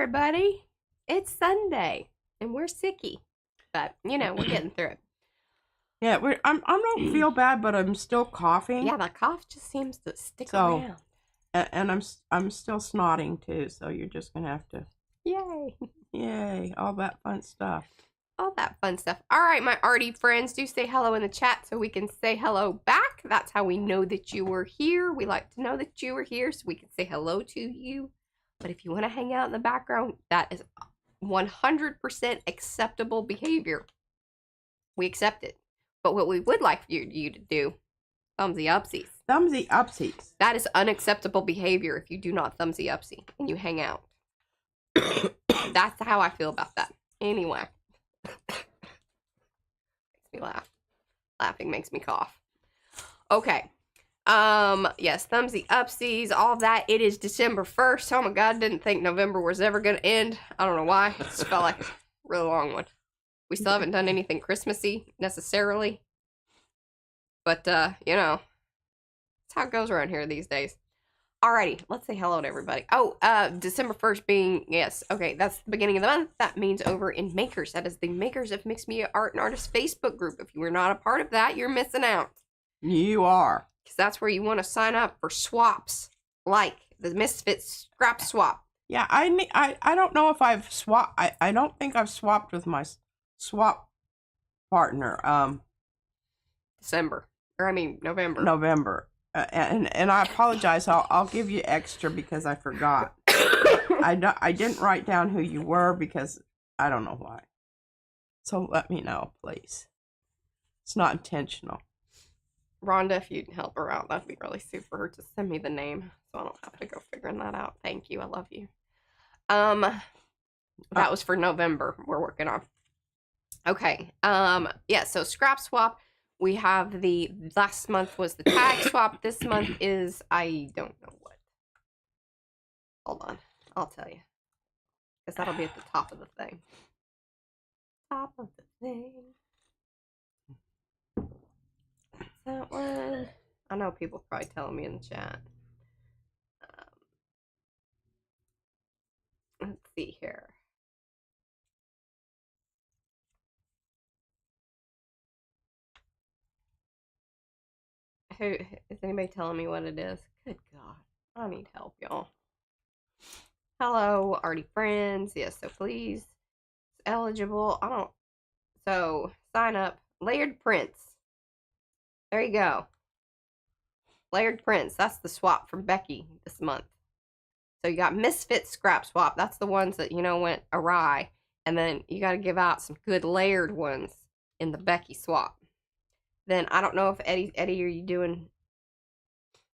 everybody. It's Sunday, and we're sicky, but you know we're getting through it. Yeah, I don't feel bad, but I'm still coughing. Yeah, the cough just seems to stick around. And I'm still snotting too. So you're just gonna have to. Yay! All that fun stuff. All that fun stuff. All right, my Arty friends, do say hello in the chat so we can say hello back. That's how we know that you were here. We like to know that you were here so we can say hello to you. But if you want to hang out in the background, that is 100% acceptable behavior. We accept it. But what we would like for you to do, thumbsy upsies. Thumbsy upsies. That is unacceptable behavior if you do not thumbsy upsy and you hang out. That's how I feel about that. Anyway. Makes me laugh. Laughing makes me cough. Okay. Yes, thumbsy upsies, all of that. It is December 1st. Oh my God, didn't think November was ever going to end. I don't know why. It just felt like a really long one. We still haven't done anything Christmassy necessarily. But, you know, that's how it goes around here these days. Alrighty, let's say hello to everybody. Oh, December 1st being, yes, okay, that's the beginning of the month. That means over in Makers. That is the Makers of Mixed Media Art and Artists Facebook group. If you were not a part of that, you're missing out. You are. Because that's where you want to sign up for swaps, like the Misfits Scrap Swap. Yeah, I don't know if I've swapped. I don't think I've swapped with my swap partner. November. November. And I apologize. I'll give you extra because I forgot. I didn't write down who you were because I don't know why. So let me know, please. It's not intentional. Rhonda, if you'd help her out, that'd be really super. Her to send me the name so I don't have to go figuring that out. Thank you. I love you. That was for November. We're working on. Okay. Yeah. So scrap swap. We have the last month was the tag swap. This month is I don't know what. Hold on. I'll tell you. Because that'll be at the top of the thing. Top of the thing. That one. I know people probably telling me in the chat. Let's see here. Who is anybody telling me what it is? Good God, I need help, y'all. Hello, Arty friends. Yes, so please. It's eligible. So sign up. Layered prints. There you go. Layered prints. That's the swap from Becky this month. So you got Misfit Scrap Swap. That's the ones that, went awry. And then you got to give out some good layered ones in the Becky swap. Then I don't know if Eddie, are you doing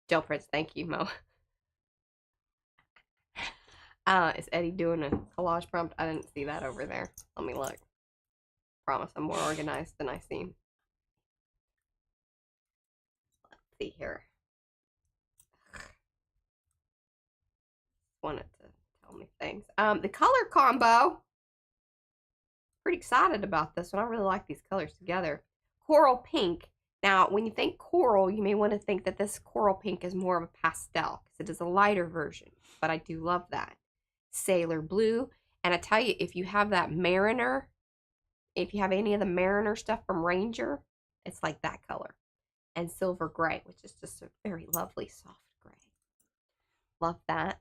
gel prints? Thank you, Mo. Is Eddie doing a collage prompt? I didn't see that over there. Let me look. Promise I'm more organized than I seem. See here. Wanted to tell me things. The color combo. Pretty excited about this one. I really like these colors together. Coral pink. Now, when you think coral, you may want to think that this coral pink is more of a pastel because it is a lighter version. But I do love that. Sailor blue. And I tell you, if you have that Mariner, if you have any of the Mariner stuff from Ranger, it's like that color. And silver gray, which is just a very lovely soft gray. Love that.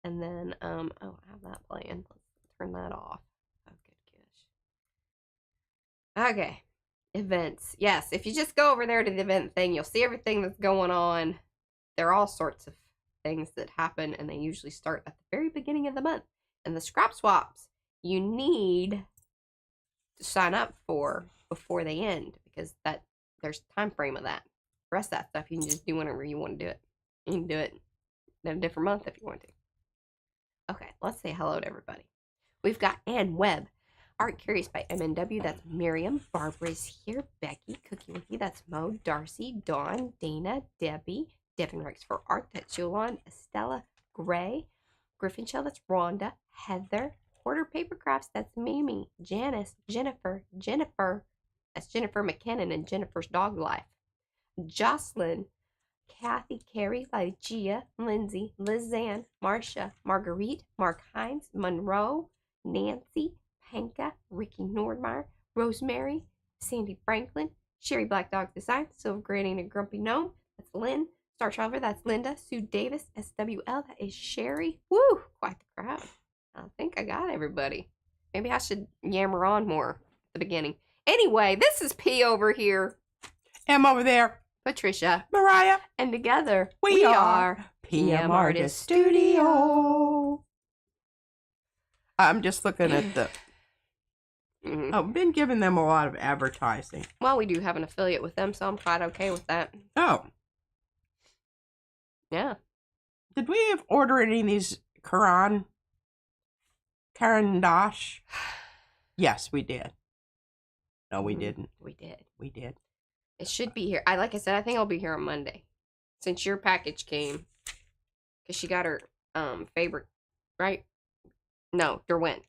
And then, I have that playing. Let's turn that off. Oh, good gosh. Okay. Events. Yes, if you just go over there to the event thing, you'll see everything that's going on. There are all sorts of things that happen, and they usually start at the very beginning of the month. And the scrap swaps, you need to sign up for before they end, because there's a time frame of that. The rest of that stuff, you can just do whenever you want to do it. You can do it in a different month if you want to. Okay, let's say hello to everybody. We've got Ann Webb. Art Curious by MNW, that's Miriam. Barbara's here. Becky, Cookie with You, that's Mo. Darcy, Dawn, Dana, Debbie. Devin Rex for Art, that's Yolande. Estella, Gray. Griffin Shell, that's Rhonda. Heather. Porter Paper Crafts, that's Mimi. Janice, Jennifer, that's Jennifer McKinnon and Jennifer's Dog Life. Jocelyn, Kathy, Carrie, Lygia, Lindsay, Lizanne, Marcia, Marguerite, Mark Hines, Monroe, Nancy, Panka, Ricky Nordmeyer, Rosemary, Sandy Franklin, Sherry Black Dog Design, Silver Granny and a Grumpy Gnome, that's Lynn, Star Traveler, that's Linda, Sue Davis, SWL, that is Sherry. Woo! Quite the crowd. I think I got everybody. Maybe I should yammer on more at the beginning. Anyway, this is P over here. M over there. Patricia. Mariah. And together, we are PM Artist Studio. I'm just looking at the... I've been giving them a lot of advertising. Well, we do have an affiliate with them, so I'm quite okay with that. Oh. Yeah. Did we have order any of these Karan Dash? Yes, we did. No, we didn't. We did. We did. It should be here. Like I said, I think I'll be here on Monday. Since your package came. Because she got her favorite, right? No, Derwent.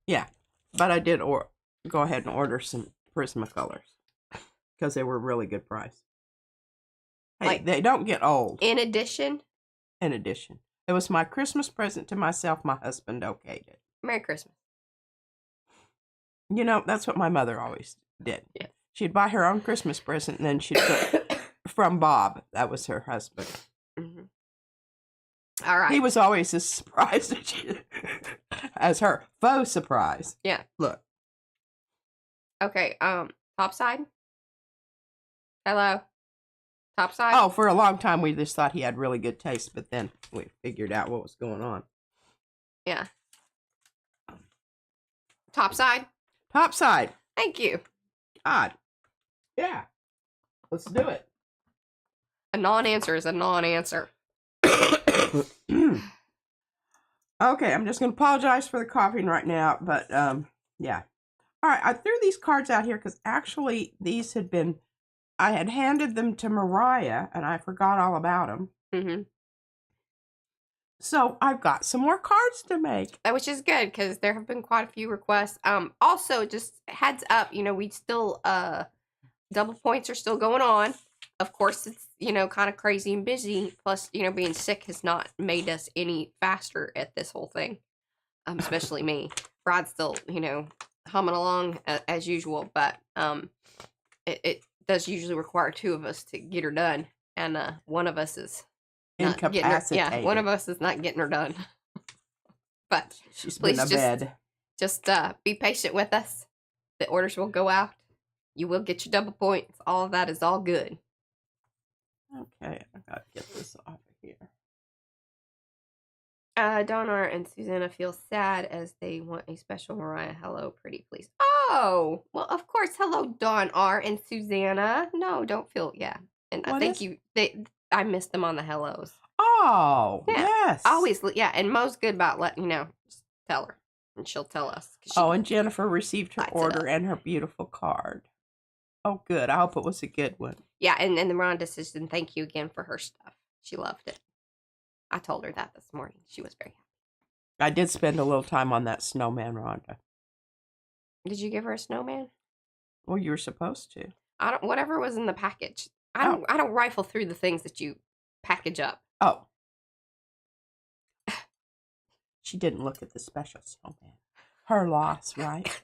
Yeah. But I did go ahead and order some Prismacolors. Because they were really good price. Hey, like, they don't get old. In addition? In addition. It was my Christmas present to myself. My husband okayed it. Merry Christmas. You know, that's what my mother always did. Yeah. She'd buy her own Christmas present, and then she'd put from Bob. That was her husband. Mm-hmm. All right. He was always as surprised as her faux surprise. Yeah. Look. Okay. Topside. Hello. Topside. Oh, for a long time we just thought he had really good taste, but then we figured out what was going on. Yeah. Topside. Topside. Thank you. God. Yeah. Let's do it. A non-answer is a non-answer. Okay, I'm just going to apologize for the coughing right now, but yeah. All right, I threw these cards out here because actually these had been, I had handed them to Mariah and I forgot all about them. Mm-hmm. So I've got some more cards to make. Which is good because there have been quite a few requests. Also, just heads up, we still, double points are still going on. Of course, it's, kind of crazy and busy. Plus, being sick has not made us any faster at this whole thing. Especially me. Brad's still, humming along as usual. But it does usually require two of us to get her done. And one of us is incapacitated. Yeah, one of us is not getting her done. But she's been in bed. Just be patient with us. The orders will go out. You will get your double points. All of that is all good. Okay, I gotta get this off of here. Donna and Susanna feel sad as they want a special Mariah. Hello, pretty please. Oh, well, of course. Hello, Dawn R and Susanna. No, don't feel, yeah. And I think I missed them on the hellos. Oh, yeah. Yes. Always, yeah. And Mo's good about letting, just tell her. And she'll tell us. And Jennifer received her order and her beautiful card. Oh, good. I hope it was a good one. Yeah, and the Rhonda says, and thank you again for her stuff. She loved it. I told her that this morning. She was very happy. I did spend a little time on that snowman, Rhonda. Did you give her a snowman? Well, you were supposed to. Whatever was in the package. I don't rifle through the things that you package up. Oh. She didn't look at the special snowman. Her loss, right?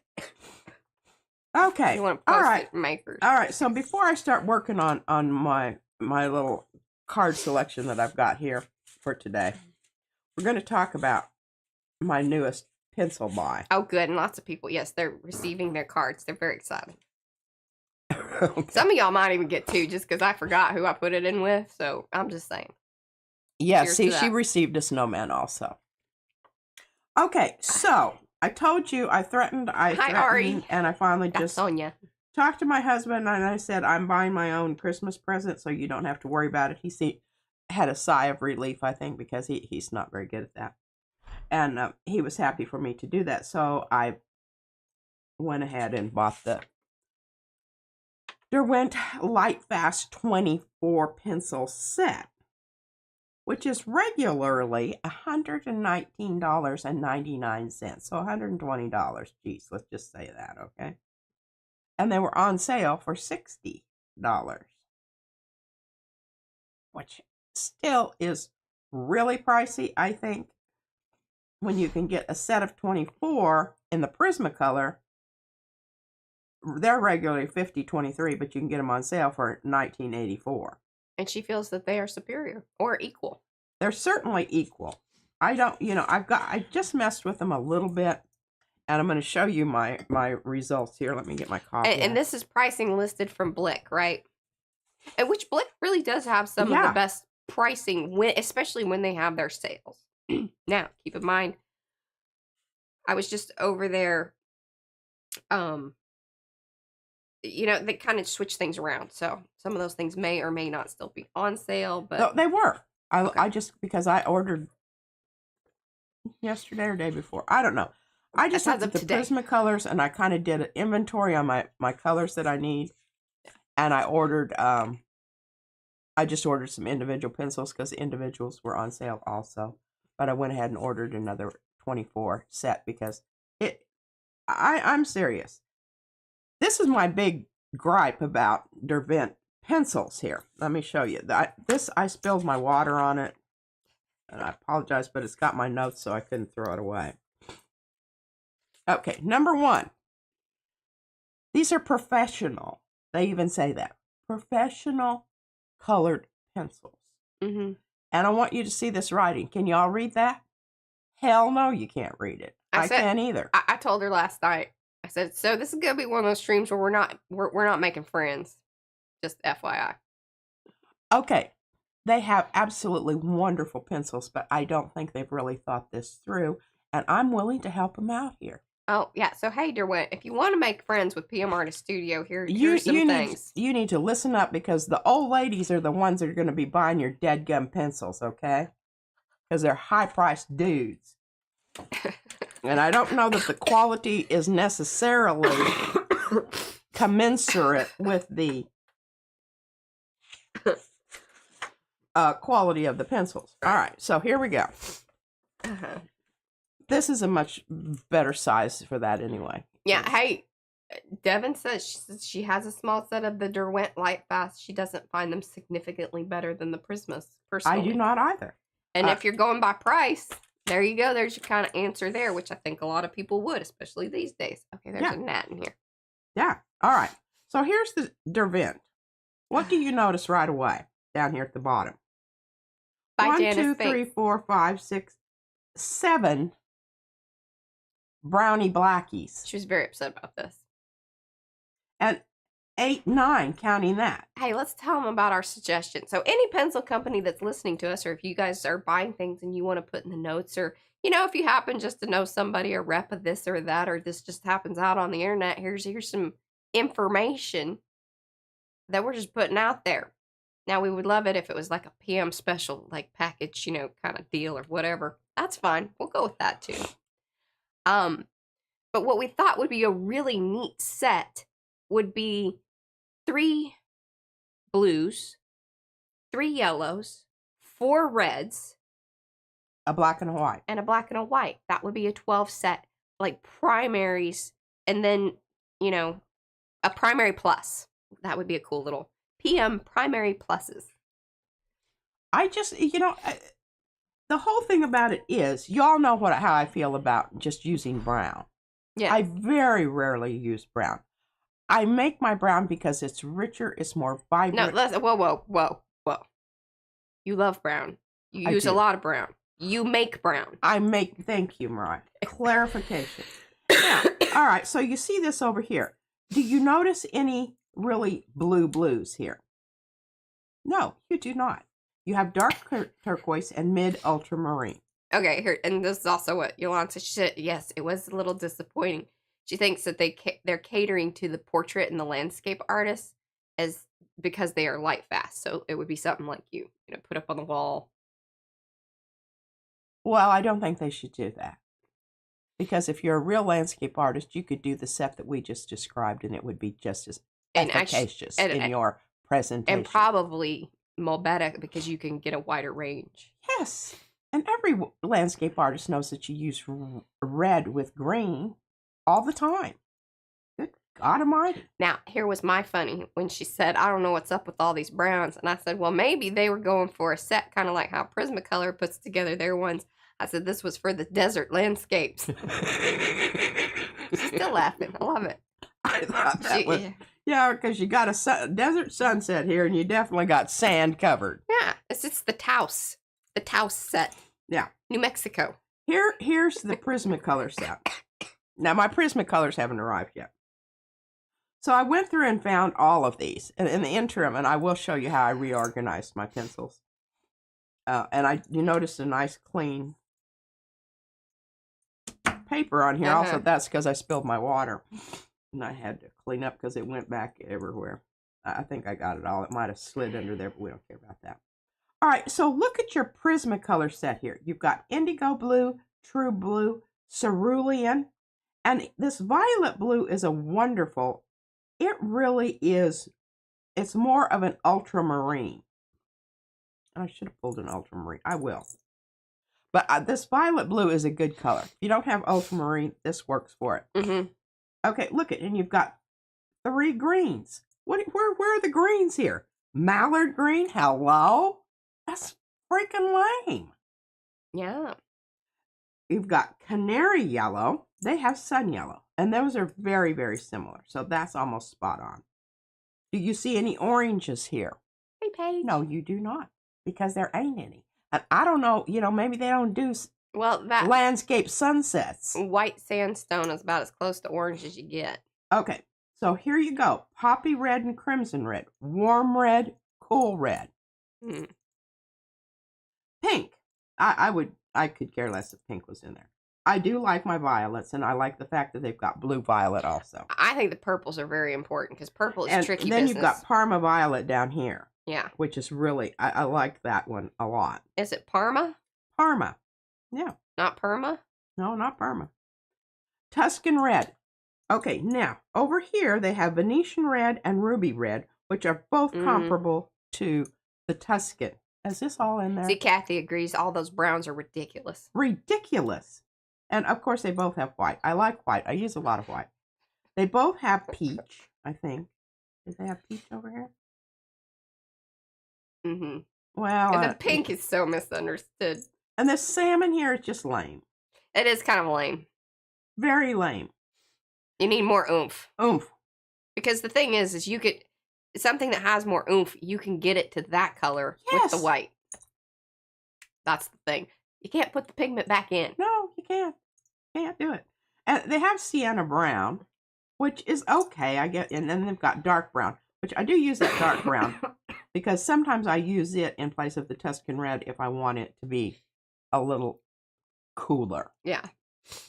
Okay. You want to post it, makers. All right. So before I start working on my little card selection that I've got here for today, we're going to talk about my newest pencil buy. Oh, good. And lots of people, yes, they're receiving their cards. They're very excited. Okay. Some of y'all might even get two just because I forgot who I put it in with. So I'm just saying. Yeah, see, she received a snowman also. Okay, so I told you, I threatened, Arty. And I finally That's just Sonia. Talked to my husband and I said, I'm buying my own Christmas present so you don't have to worry about it. He had a sigh of relief, I think, because he's not very good at that. And he was happy for me to do that. So I went ahead and bought the Derwent Light Fast 24 pencil set, which is regularly $119.99. So $120. Geez, let's just say that, okay? And they were on sale for $60. Wow. which still is really pricey, I think, when you can get a set of 24 in the Prismacolor. They're regularly $50.23, but you can get them on sale for $19.84. And she feels that they are superior or equal. They're certainly equal. I don't, I just messed with them a little bit, and I'm going to show you my results here. Let me get my copy. And this is pricing listed from Blick, right? And which Blick really does have some of the best pricing, especially when they have their sales. Now, keep in mind, I was just over there, they kind of switch things around. So some of those things may or may not still be on sale, but no, they were. Okay. I just, because I ordered yesterday or day before. I don't know. I just looked at the Prismacolors, and I kind of did an inventory on my colors that I need. And I ordered, I just ordered some individual pencils because the individuals were on sale also. But I went ahead and ordered another 24 set because I'm serious. This is my big gripe about Derwent pencils here. Let me show you. I spilled my water on it, and I apologize, but it's got my notes, so I couldn't throw it away. Okay, number one. These are professional. They even say that. Professional colored pencils. Mm-hmm. And I want you to see this writing. Can you all read that? Hell no, you can't read it. I can't either. I told her last night. I said, so this is gonna be one of those streams where we're not making friends. Just FYI. Okay. They have absolutely wonderful pencils, but I don't think they've really thought this through, and I'm willing to help them out here. Oh, yeah. So, hey, Derwent, if you want to make friends with PM Artist Studio, here's some things. You need to listen up, because the old ladies are the ones that are going to be buying your dead gum pencils, okay? Because they're high-priced dudes. And I don't know that the quality is necessarily commensurate with the quality of the pencils. All right, so here we go. Uh-huh. This is a much better size for that anyway. Yeah, hey, Devin says she has a small set of the Derwent Lightfast. She doesn't find them significantly better than the Prismas, personally. I do not either. And if you're going by price, there you go. There's your kind of answer there, which I think a lot of people would, especially these days. Okay, there's a gnat in here. Yeah, all right. So here's the Derwent. What do you notice right away down here at the bottom? By 1, Janice 2, 3, 4, 5, 6, 7 brownie blackies. She was very upset about this. And 8, 9, counting that. Hey, let's tell them about our suggestion. So any pencil company that's listening to us, or if you guys are buying things and you want to put in the notes, or, if you happen just to know somebody, a rep of this or that, or this just happens out on the internet, here's some information that we're just putting out there. Now, we would love it if it was like a PM special, like package, kind of deal or whatever. That's fine. We'll go with that too. But what we thought would be a really neat set would be 3 blues, 3 yellows, 4 reds, a black and a white, and a black and a white. That would be a 12 set, like primaries, and then, a primary plus. That would be a cool little PM primary pluses. I just, the whole thing about it is, y'all know how I feel about just using brown. Yeah. I very rarely use brown. I make my brown because it's richer, it's more vibrant. No, whoa. You love brown. You use a lot of brown. You make brown. Thank you, Mariah. Clarification. Now, all right, so you see this over here. Do you notice any really blue blues here? No, you do not. You have dark turquoise and mid ultramarine. Okay, here, and this is also what Yolanda said. Yes, it was a little disappointing. She thinks that they're catering to the portrait and the landscape artists because they are light fast. So it would be something like you put up on the wall. Well, I don't think they should do that. Because if you're a real landscape artist, you could do the set that we just described, and it would be just as efficacious in your presentation. And probably more better because you can get a wider range. Yes. And every landscape artist knows that you use red with green all the time. Good God Almighty. Now, here was my funny when she said, I don't know what's up with all these browns. And I said, well, maybe they were going for a set, kind of like how Prismacolor puts together their ones. I said, this was for the desert landscapes. She's still laughing. I love it. I thought that was, yeah, because you got a desert sunset here, and you definitely got sand covered. Yeah, it's the Taos set. Yeah. New Mexico. Here's the Prismacolor set. Now, my Prismacolors haven't arrived yet. So I went through and found all of these in the interim, and I will show you how I reorganized my pencils. And you noticed a nice clean paper on here. Also, that's because I spilled my water, and I had to clean up because it went back everywhere. I think I got it all. It might have slid under there, but we don't care about that. All right, so look at your Prismacolor set here. You've got indigo blue, true blue, cerulean, and this violet blue is a wonderful. It really is. It's more of an ultramarine. I should have pulled an ultramarine. I will. But this violet blue is a good color. If you don't have ultramarine, this works for it. Mm-hmm. Okay, look at, and you've got 3 greens. Where are the greens here? Mallard green? Hello? That's freaking lame. Yeah. You've got canary yellow. They have sun yellow. And those are very, very similar. So that's almost spot on. Do you see any oranges here? Hey, Paige. No, you do not. Because there ain't any. And I don't know, maybe they don't do that landscape sunsets. White sandstone is about as close to orange as you get. Okay. So here you go. Poppy red and crimson red. Warm red, cool red. Mm. Pink. I could care less if pink was in there. I do like my violets, and I like the fact that they've got blue violet also. I think the purples are very important because purple is tricky And then business. you've got Parma violet down here. Yeah. Which is really, I like that one a lot. Is it Parma? Parma. Yeah. Not Perma? No, not Parma. Tuscan red. Okay, now, over here, they have Venetian red and ruby red, which are both comparable to the Tuscan. Is this all in there? See, Kathy agrees. All those browns are ridiculous. Ridiculous. And, of course, they both have white. I like white. I use a lot of white. They both have peach, I think. Do they have peach over here? Mm-hmm. Well, and the pink is so misunderstood. And the salmon here is just lame. It is kind of lame. Very lame. You need more oomph. Oomph. Because the thing is you could, something that has more oomph, you can get it to that color with the white. That's the thing. You can't put the pigment back in. No, you can't. Can't do it. And they have sienna brown, which is okay, I get. And then they've got dark brown, which I do use that dark brown because sometimes I use it in place of the Tuscan red if I want it to be a little cooler. Yeah.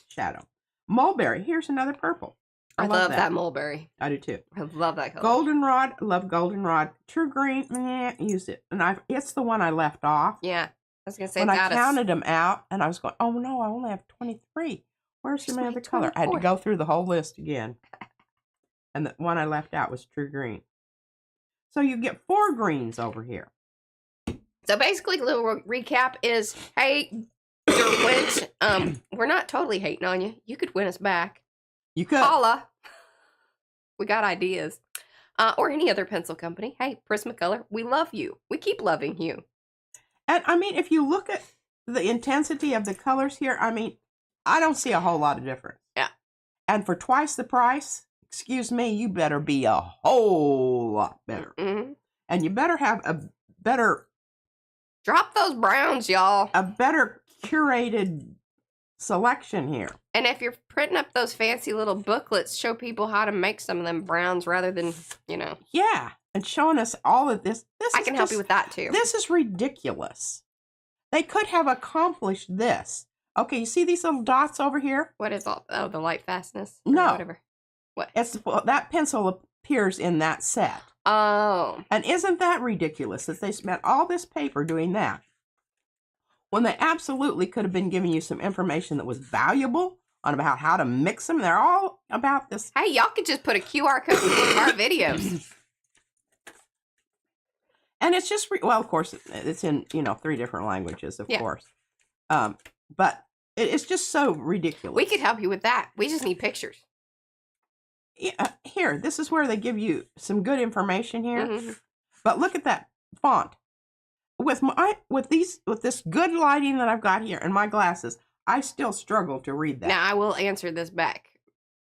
Shadow. Mulberry. Here's another purple. I love that mulberry. I do too. I love that color. Goldenrod. Love goldenrod. True green. Use it. And it's the one I left off. Yeah. I was going to say when I counted them out, and I was going, oh no, I only have 23. Where's my other color? I had to go through the whole list again. And the one I left out was true green. So you get 4 greens over here. So basically, a little recap is, hey, Winch, we're not totally hating on you. You could win us back. You could. Holla. We got ideas. Or any other pencil company. Hey, Prismacolor, we love you. We keep loving you. And I mean, if you look at the intensity of the colors here, I mean, I don't see a whole lot of difference. Yeah. And for twice the price, excuse me, you better be a whole lot better. Mm-hmm. And you better have a better... Drop those browns, y'all. A better curated selection here. And if you're printing up those fancy little booklets, show people how to make some of them browns rather than, Yeah. And showing us all of this. I can help you with that too. This is ridiculous. They could have accomplished this. Okay, you see these little dots over here? What is all? Oh, the light fastness? No. Whatever. What? That pencil appears in that set. Oh. And isn't that ridiculous that they spent all this paper doing that when they absolutely could have been giving you some information that was valuable on about how to mix them? They're all about this. Hey, y'all could just put a QR code in one of our videos. And it's just, well, of course, it's in, 3 different languages, of course. But it's just so ridiculous. We could help you with that. We just need pictures. here, this is where they give you some good information here. Mm-hmm. But look at that font. With this good lighting that I've got here and my glasses, I still struggle to read that. Now I will answer this back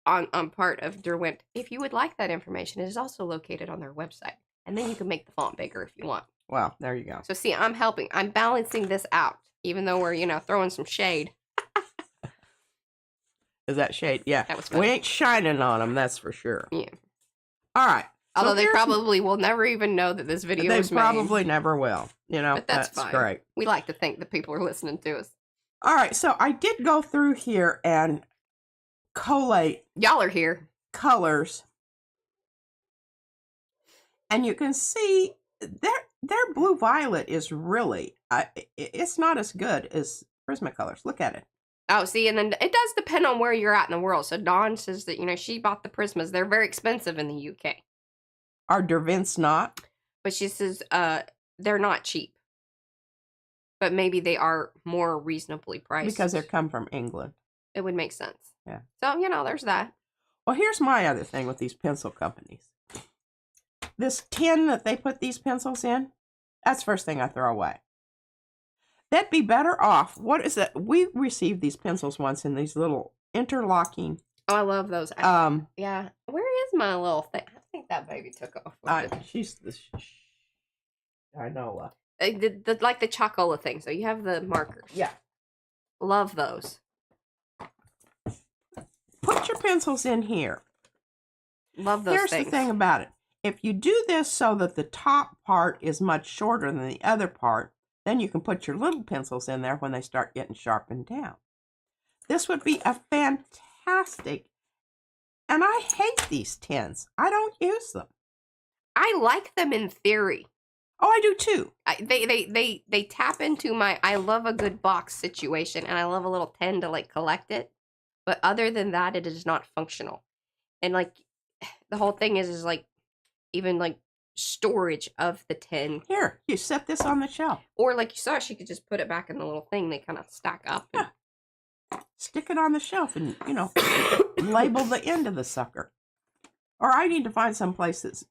on part of Derwent. If you would like that information, it is also located on their website, and then you can make the font bigger if you want. Well, there you go. So see, I'm helping. I'm balancing this out, even though we're throwing some shade. Is that shade? Yeah. That was funny. We ain't shining on them, that's for sure. Yeah. All right. Although they probably will never even know that this video is made. They probably never will. But that's fine. Great. We like to think that people are listening to us. All right. So I did go through here and collate. Y'all are here. Colors. And you can see their blue violet is really, it's not as good as Prismacolors. Look at it. Oh, see, and then it does depend on where you're at in the world. So Dawn says that, she bought the Prismas. They're very expensive in the UK. Are Derwents not? But she says they're not cheap. But maybe they are more reasonably priced. Because they come from England. It would make sense. Yeah. So, there's that. Well, here's my other thing with these pencil companies. This tin that they put these pencils in, that's the first thing I throw away. That'd be better off. What is that? We received these pencils once in these little interlocking. Oh, I love those. Yeah. Where is my little thing? I think that baby took off. I know. Like the Chocola thing. So you have the markers. Yeah. Love those. Put your pencils in here. Love those Here's things. the thing about it. If you do this so that the top part is much shorter than the other part, then you can put your little pencils in there when they start getting sharpened down. This would be a fantastic, and I hate these tins. I don't use them. I like them in theory. Oh, I do too. They tap into my I love a good box situation, and I love a little tin to collect it. But other than that, it is not functional. And the whole thing is even storage of the tin. Here, you set this on the shelf. Or like you saw, she could just put it back in the little thing. They kind of stack up. Yeah. Stick it on the shelf and, label the end of the sucker. Or I need to find some place that,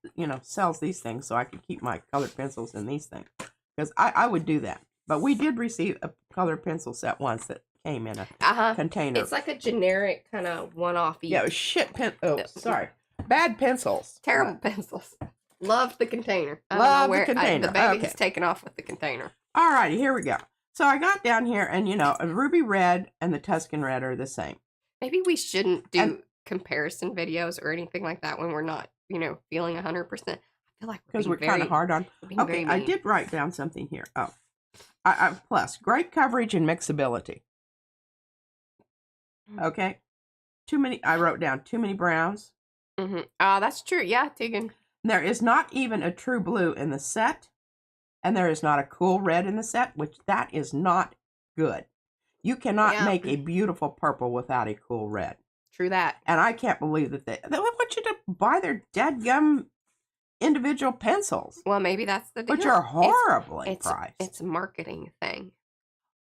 sells these things so I can keep my colored pencils in these things. Because I would do that. But we did receive a colored pencil set once that came in a container. It's like a generic kind of one-off. Yeah, it was shit sorry. Bad pencils. Terrible pencils. Loved the container. The container. The baby has taken off with the container. All righty, here we go. So I got down here and, a ruby red and the Tuscan red are the same. Maybe we shouldn't do comparison videos or anything like that when we're not, feeling 100%. I feel like because we're kind of hard on. Okay, I did write down something here. Oh, plus great coverage and mixability. Okay, I wrote down too many browns. Mm-hmm. That's true. Yeah, Tegan. There is not even a true blue in the set, and there is not a cool red in the set, which that is not good. You cannot make a beautiful purple without a cool red. True that. And I can't believe that they want you to buy their dadgum individual pencils. Well, maybe that's the deal. Which are horribly priced. It's a marketing thing.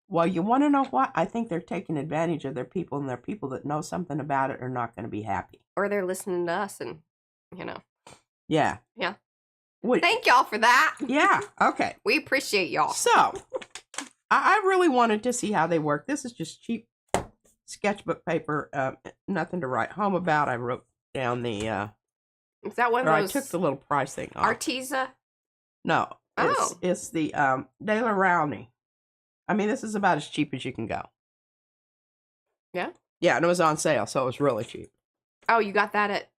Well, you want to know what? I think they're taking advantage of their people, and their people that know something about it are not going to be happy. Or they're listening to us and, Yeah. Yeah. Thank y'all for that. Yeah. Okay. We appreciate y'all. So, I really wanted to see how they work. This is just cheap sketchbook paper. Nothing to write home about. I wrote down the... Is that one of those... I took the little price thing off. Arteza? No. It's the De La Rowney. I mean, this is about as cheap as you can go. Yeah? Yeah, and it was on sale, so it was really cheap. Oh, you got that at...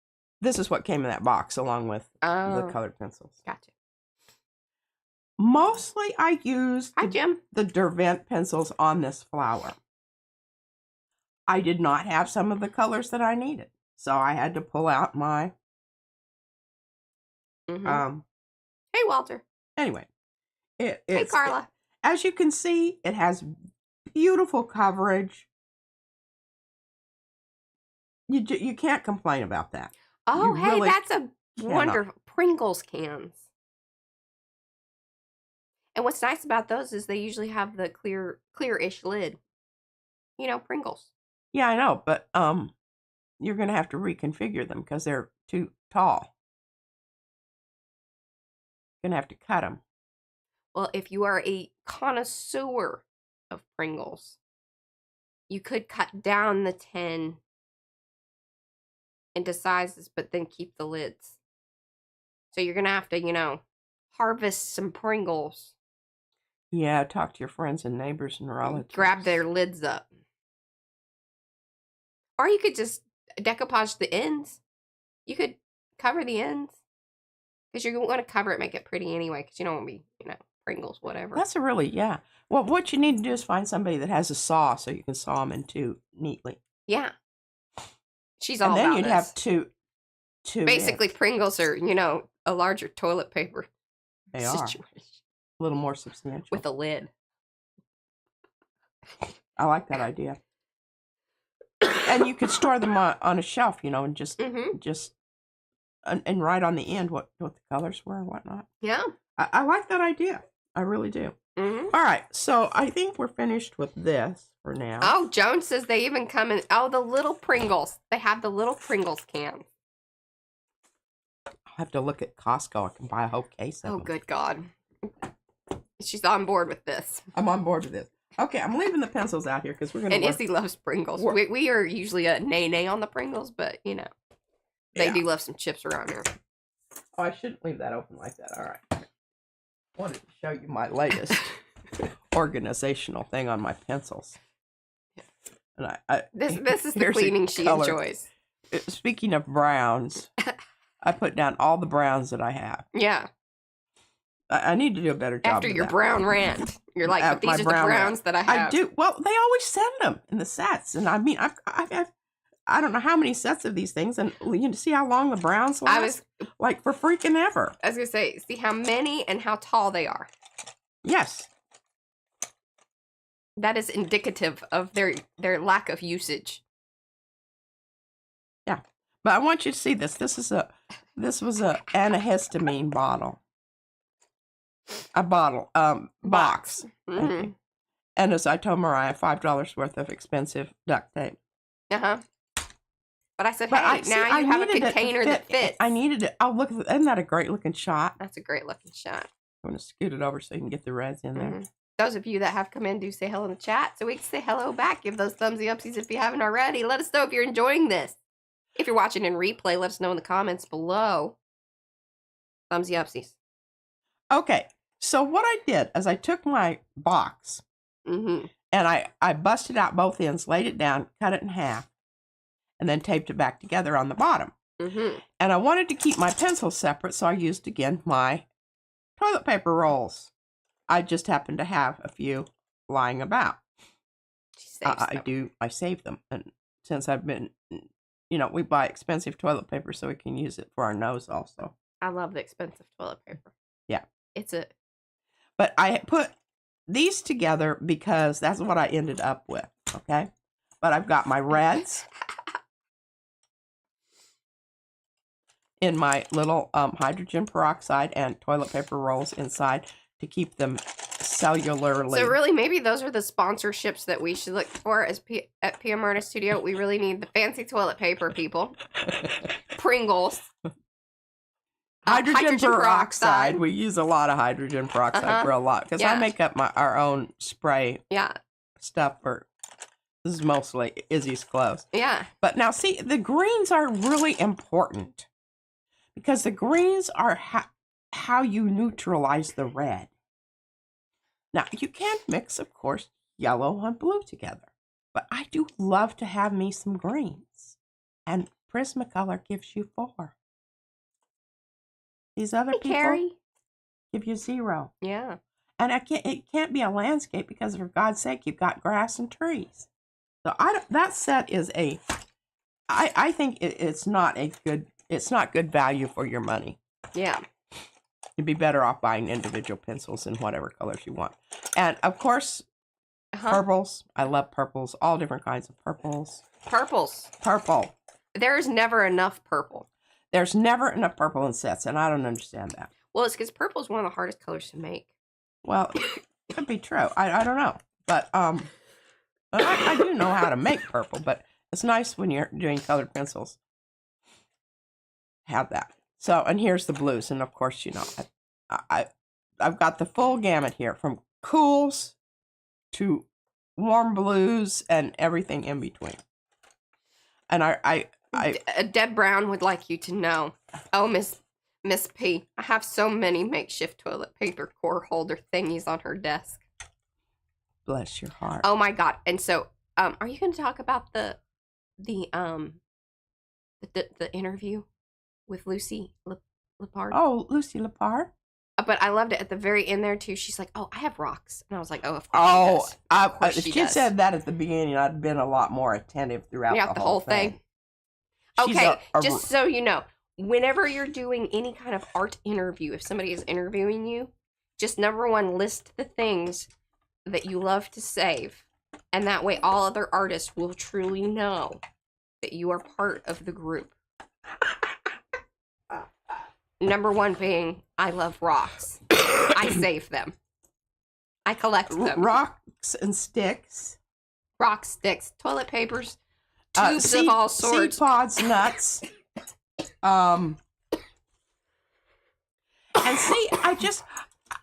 This is what came in that box, along with the colored pencils. Gotcha. Mostly, I used Jim. the Derwent pencils on this flower. I did not have some of the colors that I needed, so I had to pull out my... Mm-hmm. Hey, Walter. Anyway. Hey, Carla. As you can see, it has beautiful coverage. You can't complain about that. Oh, hey, really that's a wonderful Pringles cans. And what's nice about those is they usually have the clear-ish lid. Pringles. Yeah, I know, but you're going to have to reconfigure them because they're too tall. You're going to have to cut them. Well, if you are a connoisseur of Pringles, you could cut down the tin into sizes, but then keep the lids. So you're going to have to, harvest some Pringles. Yeah, talk to your friends and neighbors and relatives. Grab their lids up. Or you could just decoupage the ends. You could cover the ends. Because you're going to cover it, make it pretty anyway. Because you don't want to be, Pringles, whatever. That's yeah. Well, what you need to do is find somebody that has a saw so you can saw them in two neatly. Yeah. She's all about this. And then you'd have two. Basically, Pringles are, a larger toilet paper situation. A little more substantial. With a lid. I like that idea. And you could store them on a shelf, and just and write on the end what the colors were and whatnot. Yeah. I like that idea. I really do. Mm-hmm. All right, so I think we're finished with this for now. Oh, Joan says they even come in. Oh, the little Pringles. They have the little Pringles cans. I'll have to look at Costco. I can buy a whole case of them. Oh, good God. She's on board with this. I'm on board with this. Okay, I'm leaving the pencils out here because we're going to And Izzy loves Pringles. We are usually a nay on the Pringles, but, they do love some chips around here. Oh, I shouldn't leave that open like that. All right. I wanted to show you my latest organizational thing on my pencils. And this is the cleaning she enjoys. Speaking of browns, I put down all the browns that I have. Yeah. I need to do a better job. After your brown rant, you're like, but these are the browns that I have. I do. Well, they always send them in the sets, and I mean, I don't know how many sets of these things, and you can see how long the browns last. Like for freaking ever. I was gonna say, see how many and how tall they are. Yes. That is indicative of their lack of usage. Yeah, but I want you to see this. This was a antihistamine bottle. A bottle, box. Mm-hmm. And as I told Mariah, $5 worth of expensive duct tape. Uh-huh. But I said, hey, now you have a container that fits. I needed it. Oh, look, isn't that a great looking shot? That's a great looking shot. I'm going to scoot it over so you can get the reds in there. Mm-hmm. Those of you that have come in, do say hello in the chat so we can say hello back. Give those thumbsy upsies if you haven't already. Let us know if you're enjoying this. If you're watching in replay, let us know in the comments below. Thumbsy upsies. Okay, so what I did is I took my box and I busted out both ends, laid it down, cut it in half, and then taped it back together on the bottom. And I wanted to keep my pencils separate, so I used, again, my toilet paper rolls. I just happened to have a few lying about. I save them. And since I've been, we buy expensive toilet paper so we can use it for our nose also. I love the expensive toilet paper. Yeah. But I put these together because that's what I ended up with, okay? But I've got my reds in my little hydrogen peroxide and toilet paper rolls inside to keep them cellularly. So really, maybe those are the sponsorships that we should look for at PM Artist Studio. We really need the fancy toilet paper, people. Pringles. Hydrogen peroxide. We use a lot of hydrogen peroxide for a lot. Because I make up our own spray stuff for, this is mostly Izzy's clothes. Yeah. But now, see, the greens are really important. Because the greens are how you neutralize the red. Now, you can mix, of course, yellow and blue together. But I do love to have me some greens. And Prismacolor gives you 4. These other people give you 0. Yeah. And it can't be a landscape because, for God's sake, you've got grass and trees. So that set is I think it's not good value for your money. Yeah. You'd be better off buying individual pencils in whatever colors you want. And, of course, purples. I love purples. All different kinds of purples. Purple. There's never enough purple. There's never enough purple in sets, and I don't understand that. Well, it's because purple is one of the hardest colors to make. Well, it could be true. I don't know. But I do know how to make purple, but It's nice when you're doing colored pencils. Have that. So, and here's the blues. And of course, you know, I've got the full gamut here from cools to warm blues and everything in between. And Deb Brown would like you to know. Oh, Miss P, I have so many makeshift toilet paper core holder thingies on her desk. Bless your heart. Oh my God. And so, are you going to talk about the interview with Lucy Lepard? Oh, Lucy Lepard. But I loved it at the very end there too. She's like, "Oh, I have rocks," and I was like, "Oh, of course." If she said that at the beginning, I'd been a lot more attentive throughout the whole thing. Okay, just so you know, whenever you're doing any kind of art interview, if somebody is interviewing you, just number one, list the things that you love to save, and that way all other artists will truly know that you are part of the group. Number one being, I love rocks. I save them. I collect them. Rocks and sticks. Rocks, sticks, toilet papers, tubes of all sorts. Seed pods, nuts. And see,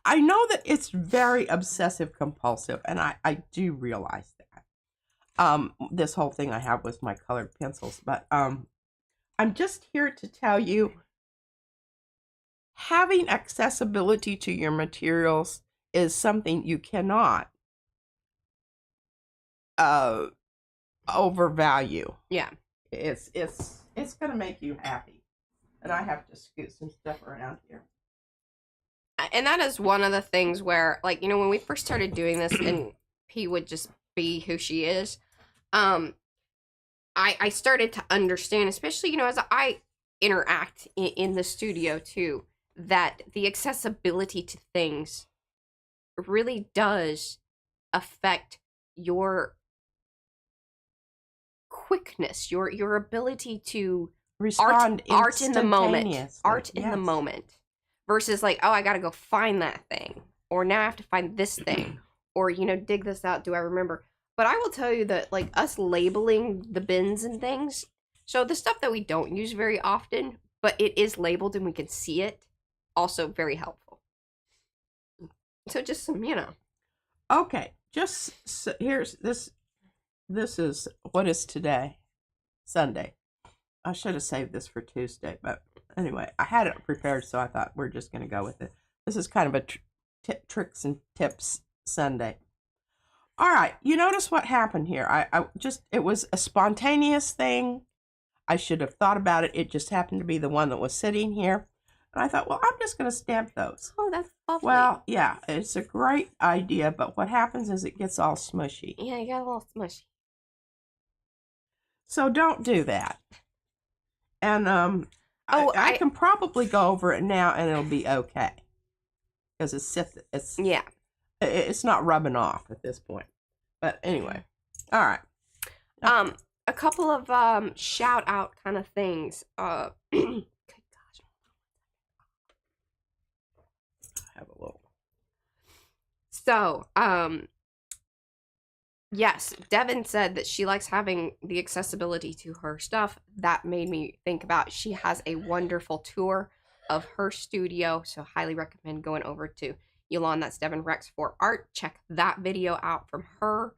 I know that it's very obsessive compulsive, and I do realize that. This whole thing I have with my colored pencils, but I'm just here to tell you, having accessibility to your materials is something you cannot overvalue. Yeah. It's going to make you happy. And I have to scoot some stuff around here. And that is one of the things where, like, you know, when we first started doing this and P would just be who she is, I started to understand, especially, you know, as I interact in the studio too, that the accessibility to things really does affect your quickness, your ability to respond art in the moment, the moment, versus like, oh, I gotta go find that thing, or now I have to find this thing, or, you know, dig this out. Do I remember? But I will tell you that, like, us labeling the bins and things, so the stuff that we don't use very often, but it is labeled and we can see it, also very helpful. So just some, you know. Okay, just so here's this. This is what is today, Sunday. I should have saved this for Tuesday, but anyway, I had it prepared, so I thought we're just going to go with it. This is kind of a tricks and tips Sunday. All right, you notice what happened here. It was a spontaneous thing. I should have thought about it. It just happened to be the one that was sitting here. And I thought, well, I'm just going to stamp those. Oh, that's lovely. Well, yeah, it's a great idea, but what happens is it gets all smushy. Yeah, you got a little smushy. So don't do that. And I can probably go over it now and it'll be okay. Because it's not rubbing off at this point. But anyway. All right. A couple of shout out kind of things. Good gosh. I have a little. So, yes, Devin said that she likes having the accessibility to her stuff. That made me think about, she has a wonderful tour of her studio, so highly recommend going over to Yolanda, that's Devin Rex for Art. Check that video out from her.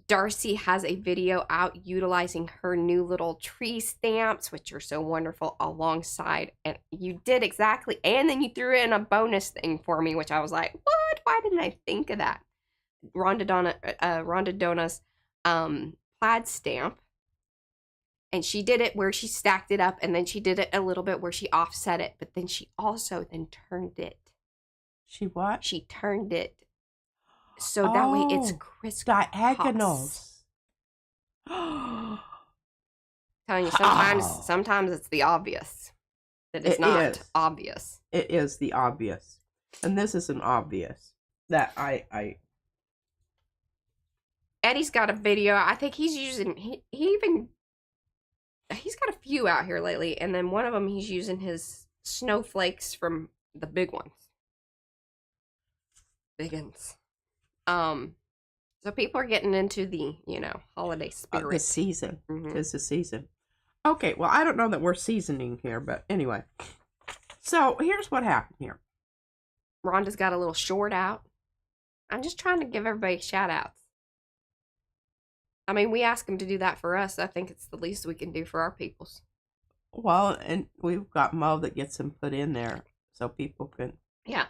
Darcy has a video out utilizing her new little tree stamps, which are so wonderful, alongside, and you did exactly, and then you threw in a bonus thing for me, which I was like, what? Why didn't I think of that? Rhonda Dona's plaid stamp, and she did it where she stacked it up, and then she did it a little bit where she offset it, but then she also then turned it. She what? She turned it so that way it's crisp. Diagonals. Telling you, sometimes it's the obvious that is not obvious. It is the obvious, and this is an obvious that I. Eddie's got a video. I think he's using. He's got a few out here lately, and then one of them he's using his snowflakes from the big ones. Biggins. So So people are getting into the, holiday spirit. The season. Mm-hmm. Tis the season. Okay, well, I don't know that we're seasoning here, but anyway. So here's what happened here. Rhonda's got a little short out. I'm just trying to give everybody shout outs. I mean, we ask them to do that for us. I think it's the least we can do for our peoples. Well, and we've got Mo that gets them put in there so people can. Yeah.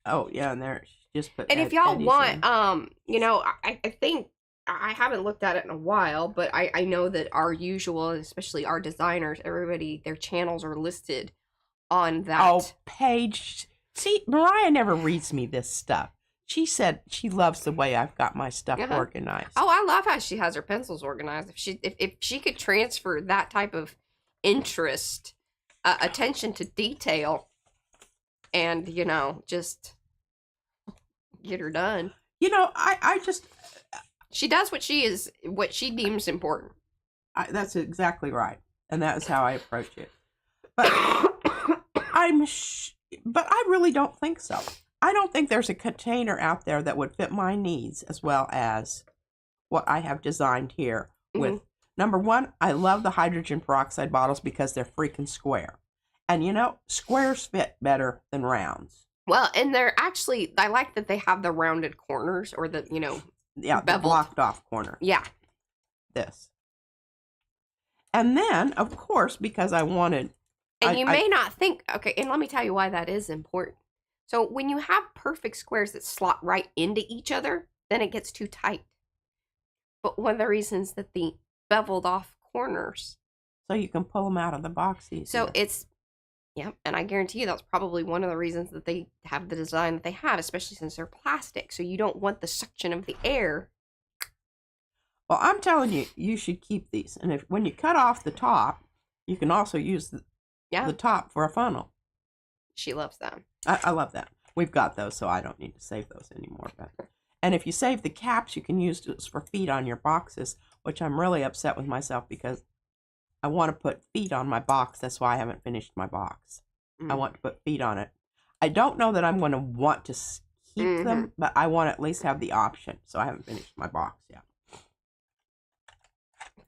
Oh, yeah, and there, just put. And if y'all want, I think I haven't looked at it in a while, but I know that our usual, especially our designers, everybody, their channels are listed on that. Oh, page. See, Mariah never reads me this stuff. She said she loves the way I've got my stuff organized. Oh, I love how she has her pencils organized. If she could transfer that type of interest, attention to detail, and just get her done. I just she does what she deems important. That's exactly right, and that is how I approach it. But but I really don't think so. I don't think there's a container out there that would fit my needs as well as what I have designed here. With number one, I love the hydrogen peroxide bottles because they're freaking square, and squares fit better than rounds. Well, and they're actually, I like that they have the rounded corners or the the blocked off corner. Yeah, this, and then of course because I wanted. And you may not think, okay, and let me tell you why that is important. So when you have perfect squares that slot right into each other, then it gets too tight. But one of the reasons that the beveled off corners. So you can pull them out of the box easier. So and I guarantee you that's probably one of the reasons that they have the design that they have, especially since they're plastic. So you don't want the suction of the air. Well, I'm telling you, you should keep these. And when you cut off the top, you can also use the top for a funnel. She loves them. I love that. We've got those, so I don't need to save those anymore. And if you save the caps, you can use those for feet on your boxes, which I'm really upset with myself because I want to put feet on my box. That's why I haven't finished my box. I want to put feet on it. I don't know that I'm going to want to keep them, but I want to at least have the option. So I haven't finished my box yet.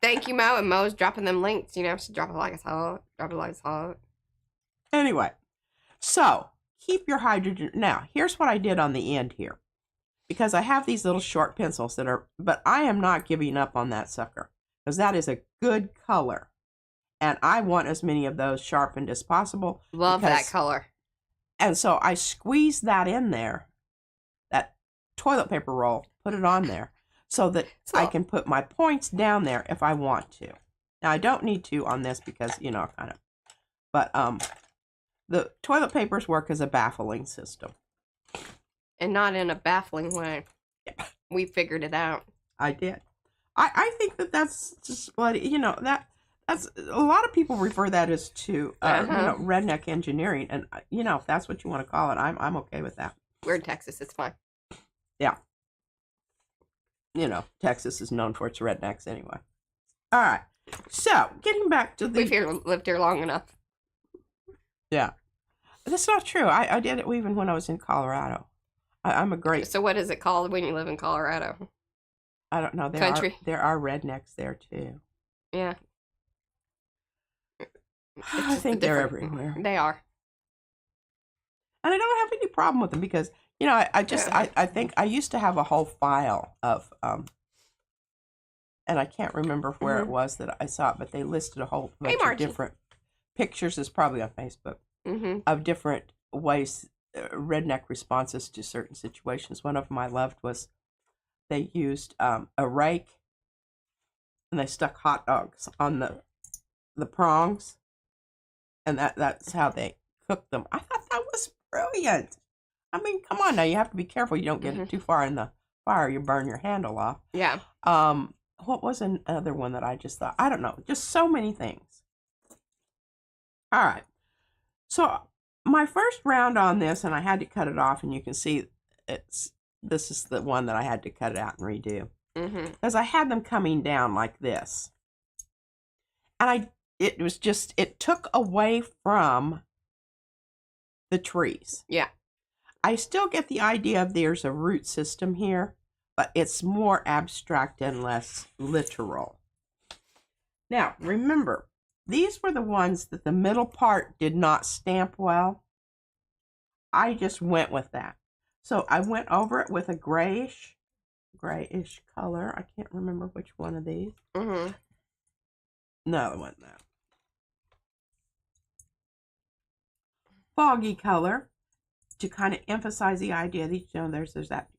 Thank you, Mo. And Mo's dropping them links. So drop it like it's hot. Drop it like it's hot. Anyway, so keep your hydrogen. Now, here's what I did on the end here. Because I have these little short pencils but I am not giving up on that sucker. Because that is a good color. And I want as many of those sharpened as possible. Love that color. And so I squeezed that in there, that toilet paper roll, put it on there. So that I can put my points down there if I want to. Now, I don't need to on this because, kind of. But the toilet papers work as a baffling system. And not in a baffling way. Yeah. We figured it out. I did. I think that's just what, that's a lot of people refer that as to, redneck engineering. And, if that's what you want to call it, I'm okay with that. We're in Texas. It's fine. Yeah. Texas is known for its rednecks anyway. All right. So, getting back to We've lived here long enough. Yeah. That's not true. I did it even when I was in Colorado. I'm a great... So what is it called when you live in Colorado? I don't know. There are rednecks there, too. Yeah. I think they're everywhere. They are. And I don't have any problem with them because... I think I used to have a whole file of, and I can't remember where it was that I saw it, but they listed a whole bunch of different pictures, is probably on Facebook, of different ways, redneck responses to certain situations. One of them I loved was they used a rake and they stuck hot dogs on the prongs, and that's how they cooked them. I thought that was brilliant. I mean, come on now. You have to be careful you don't get it too far in the fire. You burn your handle off. Yeah. What was another one that I just thought? I don't know. Just so many things. All right. So my first round on this, and I had to cut it off, and you can see this is the one that I had to cut it out and redo. Because I had them coming down like this. And it took away from the trees. Yeah. I still get the idea of there's a root system here, but it's more abstract and less literal. Now, remember, these were the ones that the middle part did not stamp well. I just went with that. So I went over it with a grayish color. I can't remember which one of these. Mm-hmm. No, it wasn't that. Foggy color to kind of emphasize the idea that, you know, there's that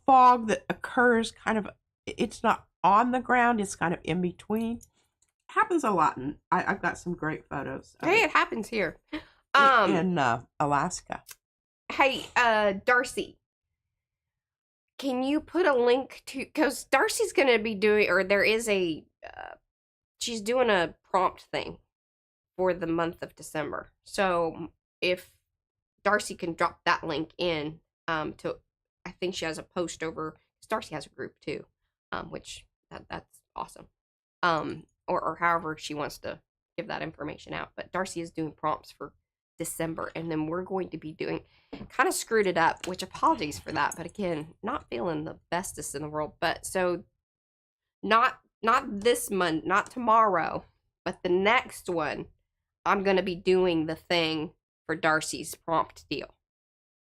fog that occurs kind of, it's not on the ground, it's kind of in between. Happens a lot, and I've got some great photos. Hey, it happens here. In Alaska. Hey, Darcy, can you put a link to, because Darcy's going to be doing, or there is a, she's doing a prompt thing for the month of December. So if Darcy can drop that link in, to, I think she has a post over, because Darcy has a group too, which that's awesome. Or however she wants to give that information out. But Darcy is doing prompts for December, and then we're going to be doing, kind of screwed it up, which apologies for that, but again, not feeling the bestest in the world. But so not this month, not tomorrow, but the next one, I'm going to be doing the thing for Darcy's prompt deal,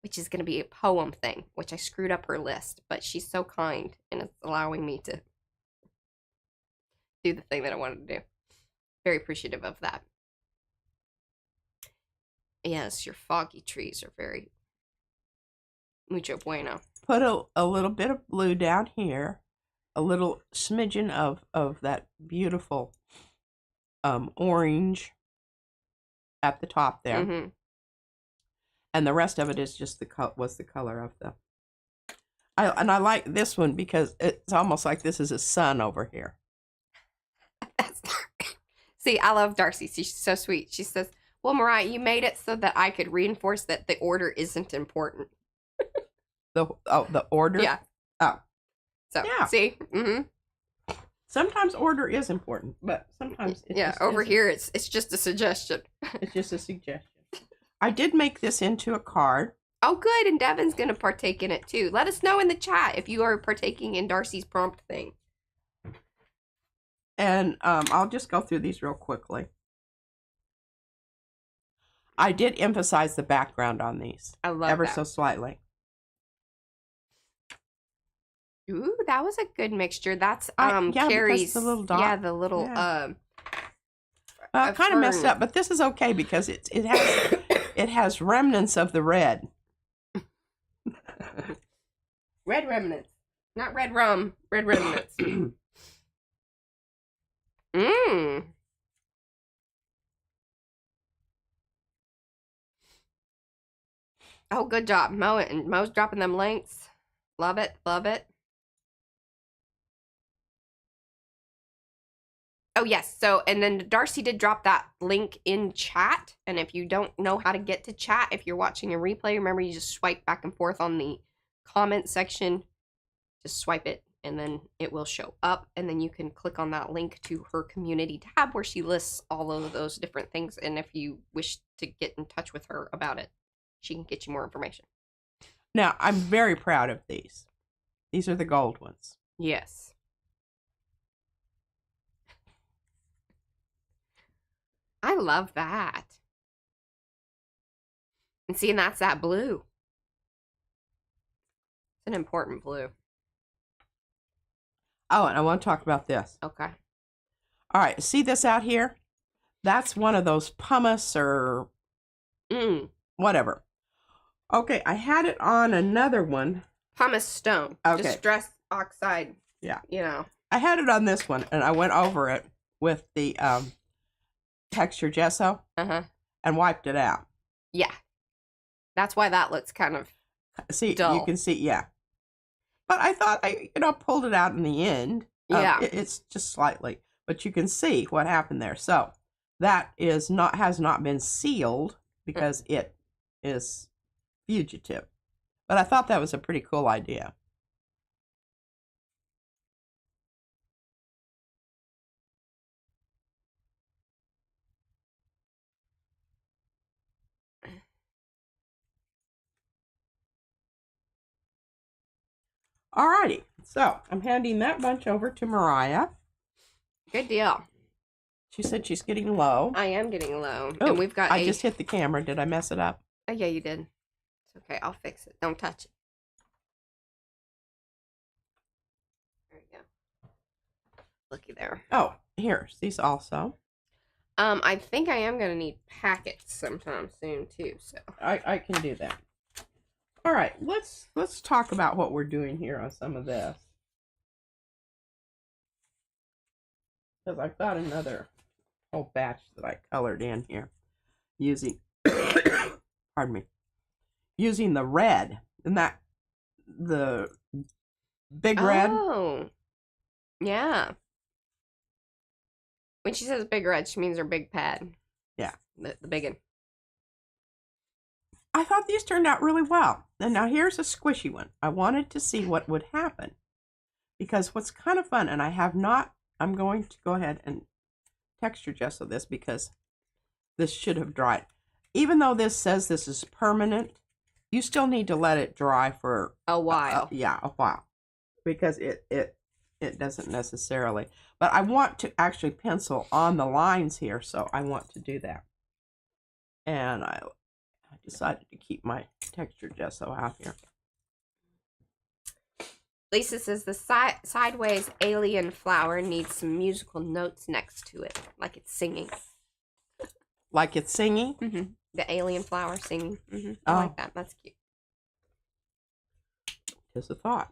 which is going to be a poem thing, which I screwed up her list, but she's so kind and it's allowing me to do the thing that I wanted to do. Very appreciative of that. Yes, your foggy trees are very mucho bueno. Put a little bit of blue down here, a little smidgen of that beautiful orange at the top there. Mm-hmm. And the rest of it is just the color of the. I like this one because it's almost like this is a sun over here. See, I love Darcy. She's so sweet. She says, well, Mariah, you made it so that I could reinforce that the order isn't important. The order? Yeah. Oh. So, yeah. See? Mm-hmm. Sometimes order is important, but sometimes it yeah, just over isn't. here it's just a suggestion. It's just a suggestion. I did make this into a card. Oh, good. And Devin's going to partake in it, too. Let us know in the chat if you are partaking in Darcy's prompt thing. And I'll just go through these real quickly. I did emphasize the background on these. I love ever that. so slightly. Ooh, that was a good mixture. That's yeah, Carrie's. the little dot. Yeah, the little yeah. Kind of messed up, but this is okay because it has it has remnants of the red. Red remnants, not red rum. Red remnants. Mmm. Oh, good job, Mo. And Mo's dropping them links. Love it, love it. Oh, yes. So, and then Darcy did drop that link in chat. And if you don't know how to get to chat, if you're watching a replay, remember you just swipe back and forth on the comment section. Just swipe it and then it will show up. And then you can click on that link to her community tab where she lists all of those different things. And if you wish to get in touch with her about it, she can get you more information. Now, I'm very proud of these. These are the gold ones. Yes. I love that. And see, and that's that blue. It's an important blue. Oh, and I want to talk about this. Okay. All right, see this out here? That's one of those pumice or whatever. Okay, I had it on another one. Pumice stone. Okay. Distress oxide. Yeah. You know. I had it on this one, and I went over it with the texture gesso and wiped it out. Yeah. That's why that looks kind of see dull. You can see, yeah. But I thought I pulled it out in the end. Yeah. It's just slightly, but you can see what happened there. So that has not been sealed because it is fugitive. But I thought that was a pretty cool idea. Alrighty, so I'm handing that bunch over to Mariah. Good deal. She said she's getting low. I am getting low. Oh, and we've got I just hit the camera. Did I mess it up? Oh, yeah, you did. It's okay. I'll fix it. Don't touch it. There you go. Looky there. Oh, here's these also. I think I am gonna need packets sometime soon too. So I can do that. All right, let's talk about what we're doing here on some of this, because I've got another whole batch that I colored in here using pardon me, using the red, and that the big red. Oh, yeah. When she says big red, she means her big pad. Yeah, the big one. I thought these turned out really well. And now here's a squishy one. I wanted to see what would happen, because what's kind of fun, and I have not, I'm going to go ahead and texture gesso this because this should have dried. Even though this says this is permanent, you still need to let it dry for a while. Yeah, a while, because it doesn't necessarily. But I want to actually pencil on the lines here, so I want to do that. And I decided to keep my texture gesso out here. Lisa says the sideways alien flower needs some musical notes next to it, like it's singing. Like it's singing? Mm-hmm. The alien flower singing. Mm-hmm. I like that. That's cute. Just a thought.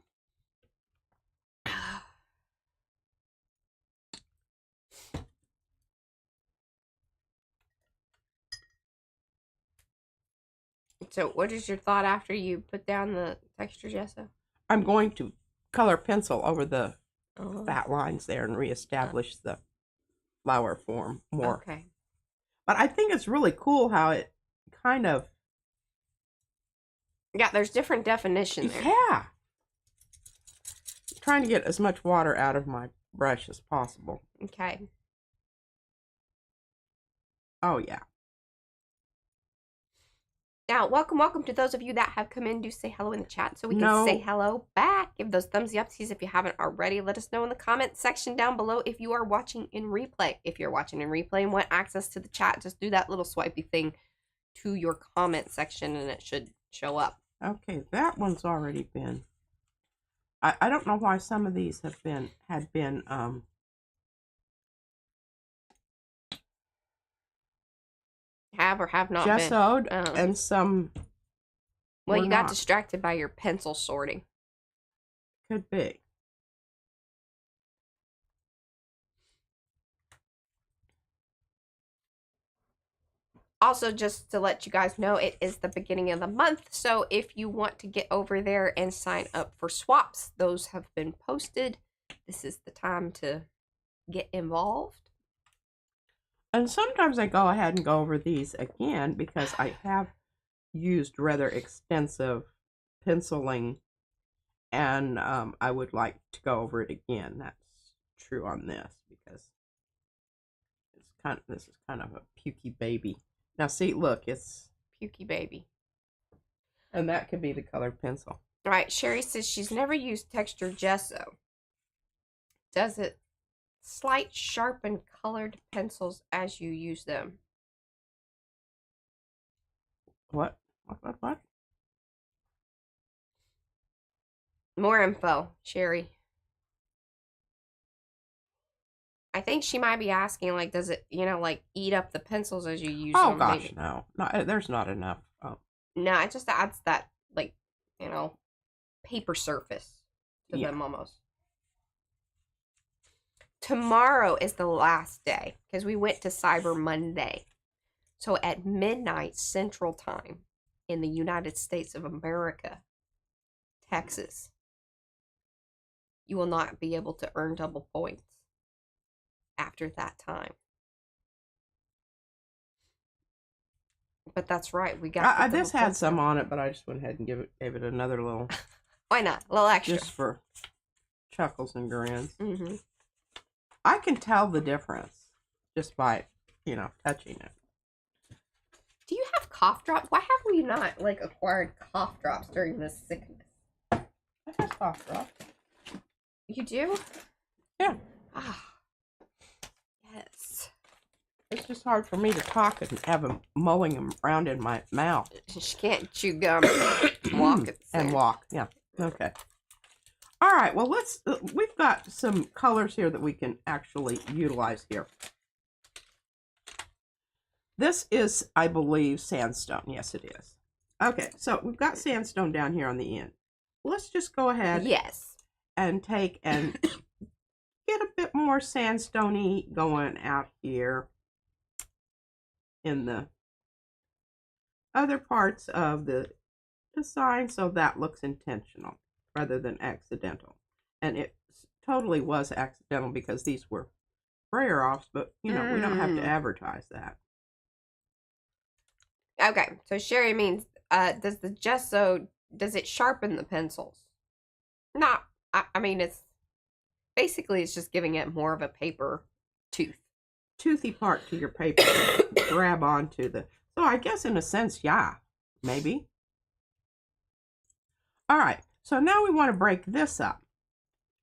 So what is your thought after you put down the texture gesso? I'm going to color pencil over the fat lines there and reestablish the flower form more. Okay. But I think it's really cool how it kind of... Yeah, there's different definition there. Yeah. I'm trying to get as much water out of my brush as possible. Okay. Oh, yeah. Now, welcome to those of you that have come in. Do say hello in the chat so we can say hello back. Give those thumbsy upsies if you haven't already. Let us know in the comment section down below if you are watching in replay. If you're watching in replay and want access to the chat, just do that little swipey thing to your comment section and it should show up. Okay, that one's already been... I don't know why some of these had been have or have not gessoed, been. And some... Well, you got distracted by your pencil sorting. Could be. Also, just to let you guys know, it is the beginning of the month, so if you want to get over there and sign up for swaps, those have been posted. This is the time to get involved. And sometimes I go ahead and go over these again because I have used rather extensive penciling, and I would like to go over it again. That's true on this because this is kind of a pukey baby. Now see, look, it's Pukey baby. And that could be the colored pencil. All right, Sherry says she's never used texture gesso. Does it slight sharpen colored pencils as you use them? What? More info, Sherry. I think she might be asking, like, does it, like, eat up the pencils as you use them? Oh, gosh, maybe? No. There's not enough. Oh. No, it just adds that, like, paper surface to them almost. Tomorrow is the last day because we went to Cyber Monday. So at midnight Central Time in the United States of America, Texas, you will not be able to earn double points after that time. But that's right, we got this had some on it, but I just went ahead and gave it another little. Why not? A little extra. Just for chuckles and grins. Mm-hmm. I can tell the difference just by, touching it. Do you have cough drops? Why have we not, acquired cough drops during this sickness? I I have soft brush. You do? Yeah. Ah. Yes. It's just hard for me to talk and have them mulling them around in my mouth. She can't chew gum and walk at the same. And walk, yeah. Okay. All right, well, we've got some colors here that we can actually utilize here. This is, I believe, sandstone. Yes, it is. Okay, so we've got sandstone down here on the end. Let's just go ahead. Yes. And take and get a bit more sandstone-y going out here in the other parts of the design, so that looks intentional rather than accidental. And it totally was accidental because these were sprayer offs, but you know, we don't have to advertise that. Okay, so Sherry means, does the gesso, does it sharpen the pencils? Not, I mean, it's just giving it more of a paper tooth. Toothy part to your paper. Grab onto the, so I guess in a sense, yeah, maybe. All right, so now we want to break this up.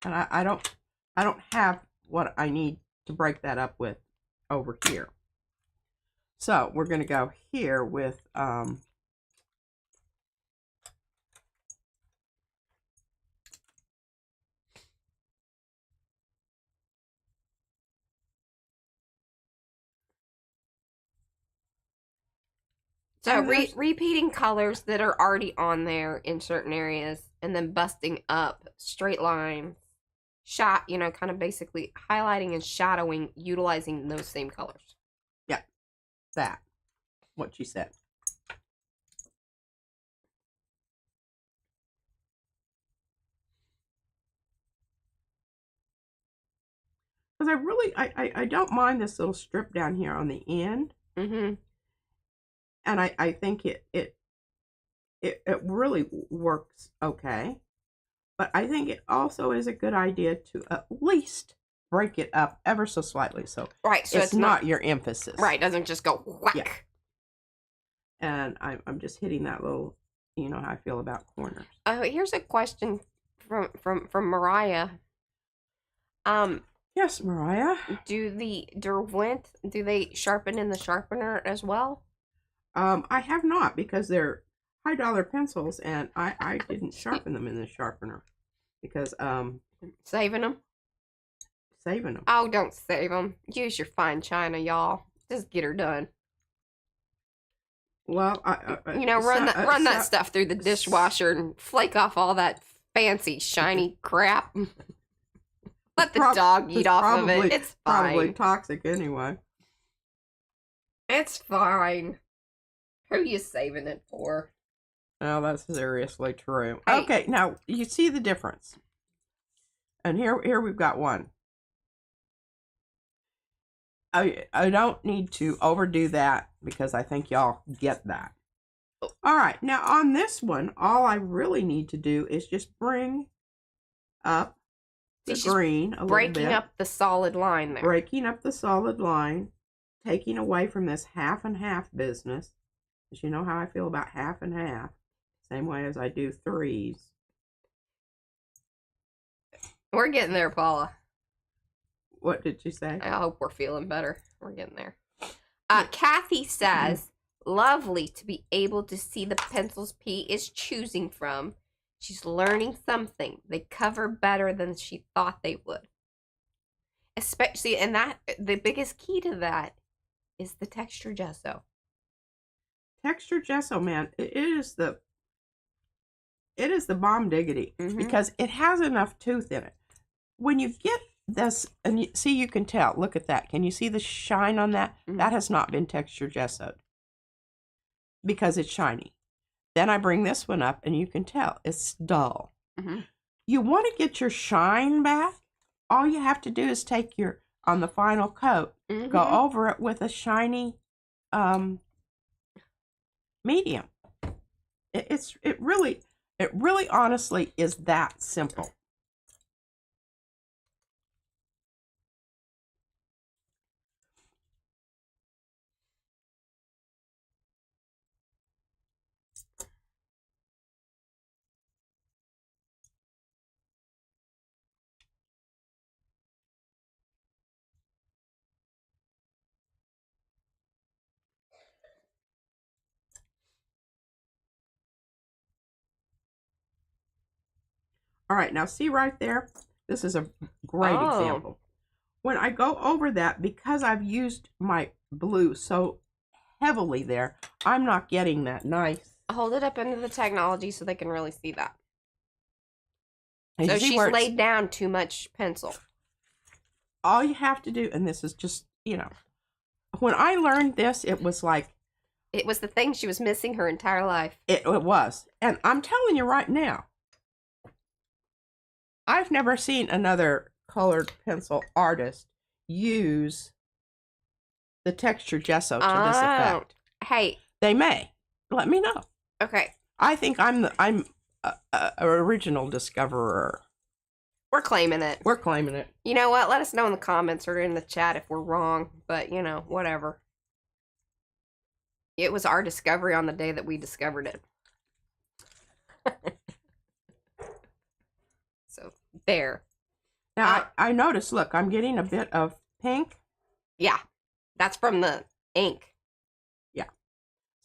And I don't have what I need to break that up with over here. So we're going to go here with so repeating colors that are already on there in certain areas, and then busting up straight lines, you know, kind of basically highlighting and shadowing, utilizing those same colors. Yeah, that, what you said. Because I don't mind this little strip down here on the end. Mm-hmm. And I think it really works okay. But I think it also is a good idea to at least break it up ever so slightly. So, right, so it's not your emphasis. Right, doesn't just go whack. Yeah. And I'm just hitting that little, you know how I feel about corners. Oh, here's a question from Mariah. Yes, Mariah. Do they sharpen in the sharpener as well? I have not, because they're high-dollar pencils, and I didn't sharpen them in the sharpener because saving them. Oh, don't save them. Use your fine china, y'all. Just get her done. Well, you know, run that stuff through the dishwasher and flake off all that fancy shiny crap. Let the dog eat off of it. It's fine. Probably toxic anyway. It's fine. Who are you saving it for? Oh, that's seriously true. Hey. Okay, now you see the difference. And here we've got one. I don't need to overdo that because I think y'all get that. All right, now on this one, all I really need to do is just bring up the green a little bit. Breaking up the solid line there. Breaking up the solid line, taking away from this half and half business. Because you know how I feel about half and half. Same way as I do threes. We're getting there, Paula. What did you say? I hope we're feeling better. We're getting there. Kathy says, lovely to be able to see the pencils P is choosing from. She's learning something. They cover better than she thought they would. Especially, and the biggest key to that is the texture gesso. Texture gesso, man, it is the bomb diggity, because it has enough tooth in it. When you get this, and you can tell, look at that. Can you see the shine on that? That has not been texture gessoed because it's shiny. Then I bring this one up and you can tell it's dull. You want to get your shine back? All you have to do is take on the final coat, go over it with a shiny medium. It really honestly is that simple. All right, now see right there? This is a great example. When I go over that, because I've used my blue so heavily there, I'm not getting that nice. Hold it up into the technology so they can really see that. And So see she's laid down too much pencil. All you have to do, and this is just, you know, when I learned this, it was like... It was the thing she was missing her entire life. It was. And I'm telling you right now, I've never seen another colored pencil artist use the texture gesso to this effect. Hey. They may. Let me know. Okay. I think I'm a original discoverer. We're claiming it. We're claiming it. You know what? Let us know in the comments or in the chat if we're wrong. But, you know, whatever. It was our discovery on the day that we discovered it. So, there. Now, I noticed, look, I'm getting a bit of pink. Yeah. That's from the ink. Yeah.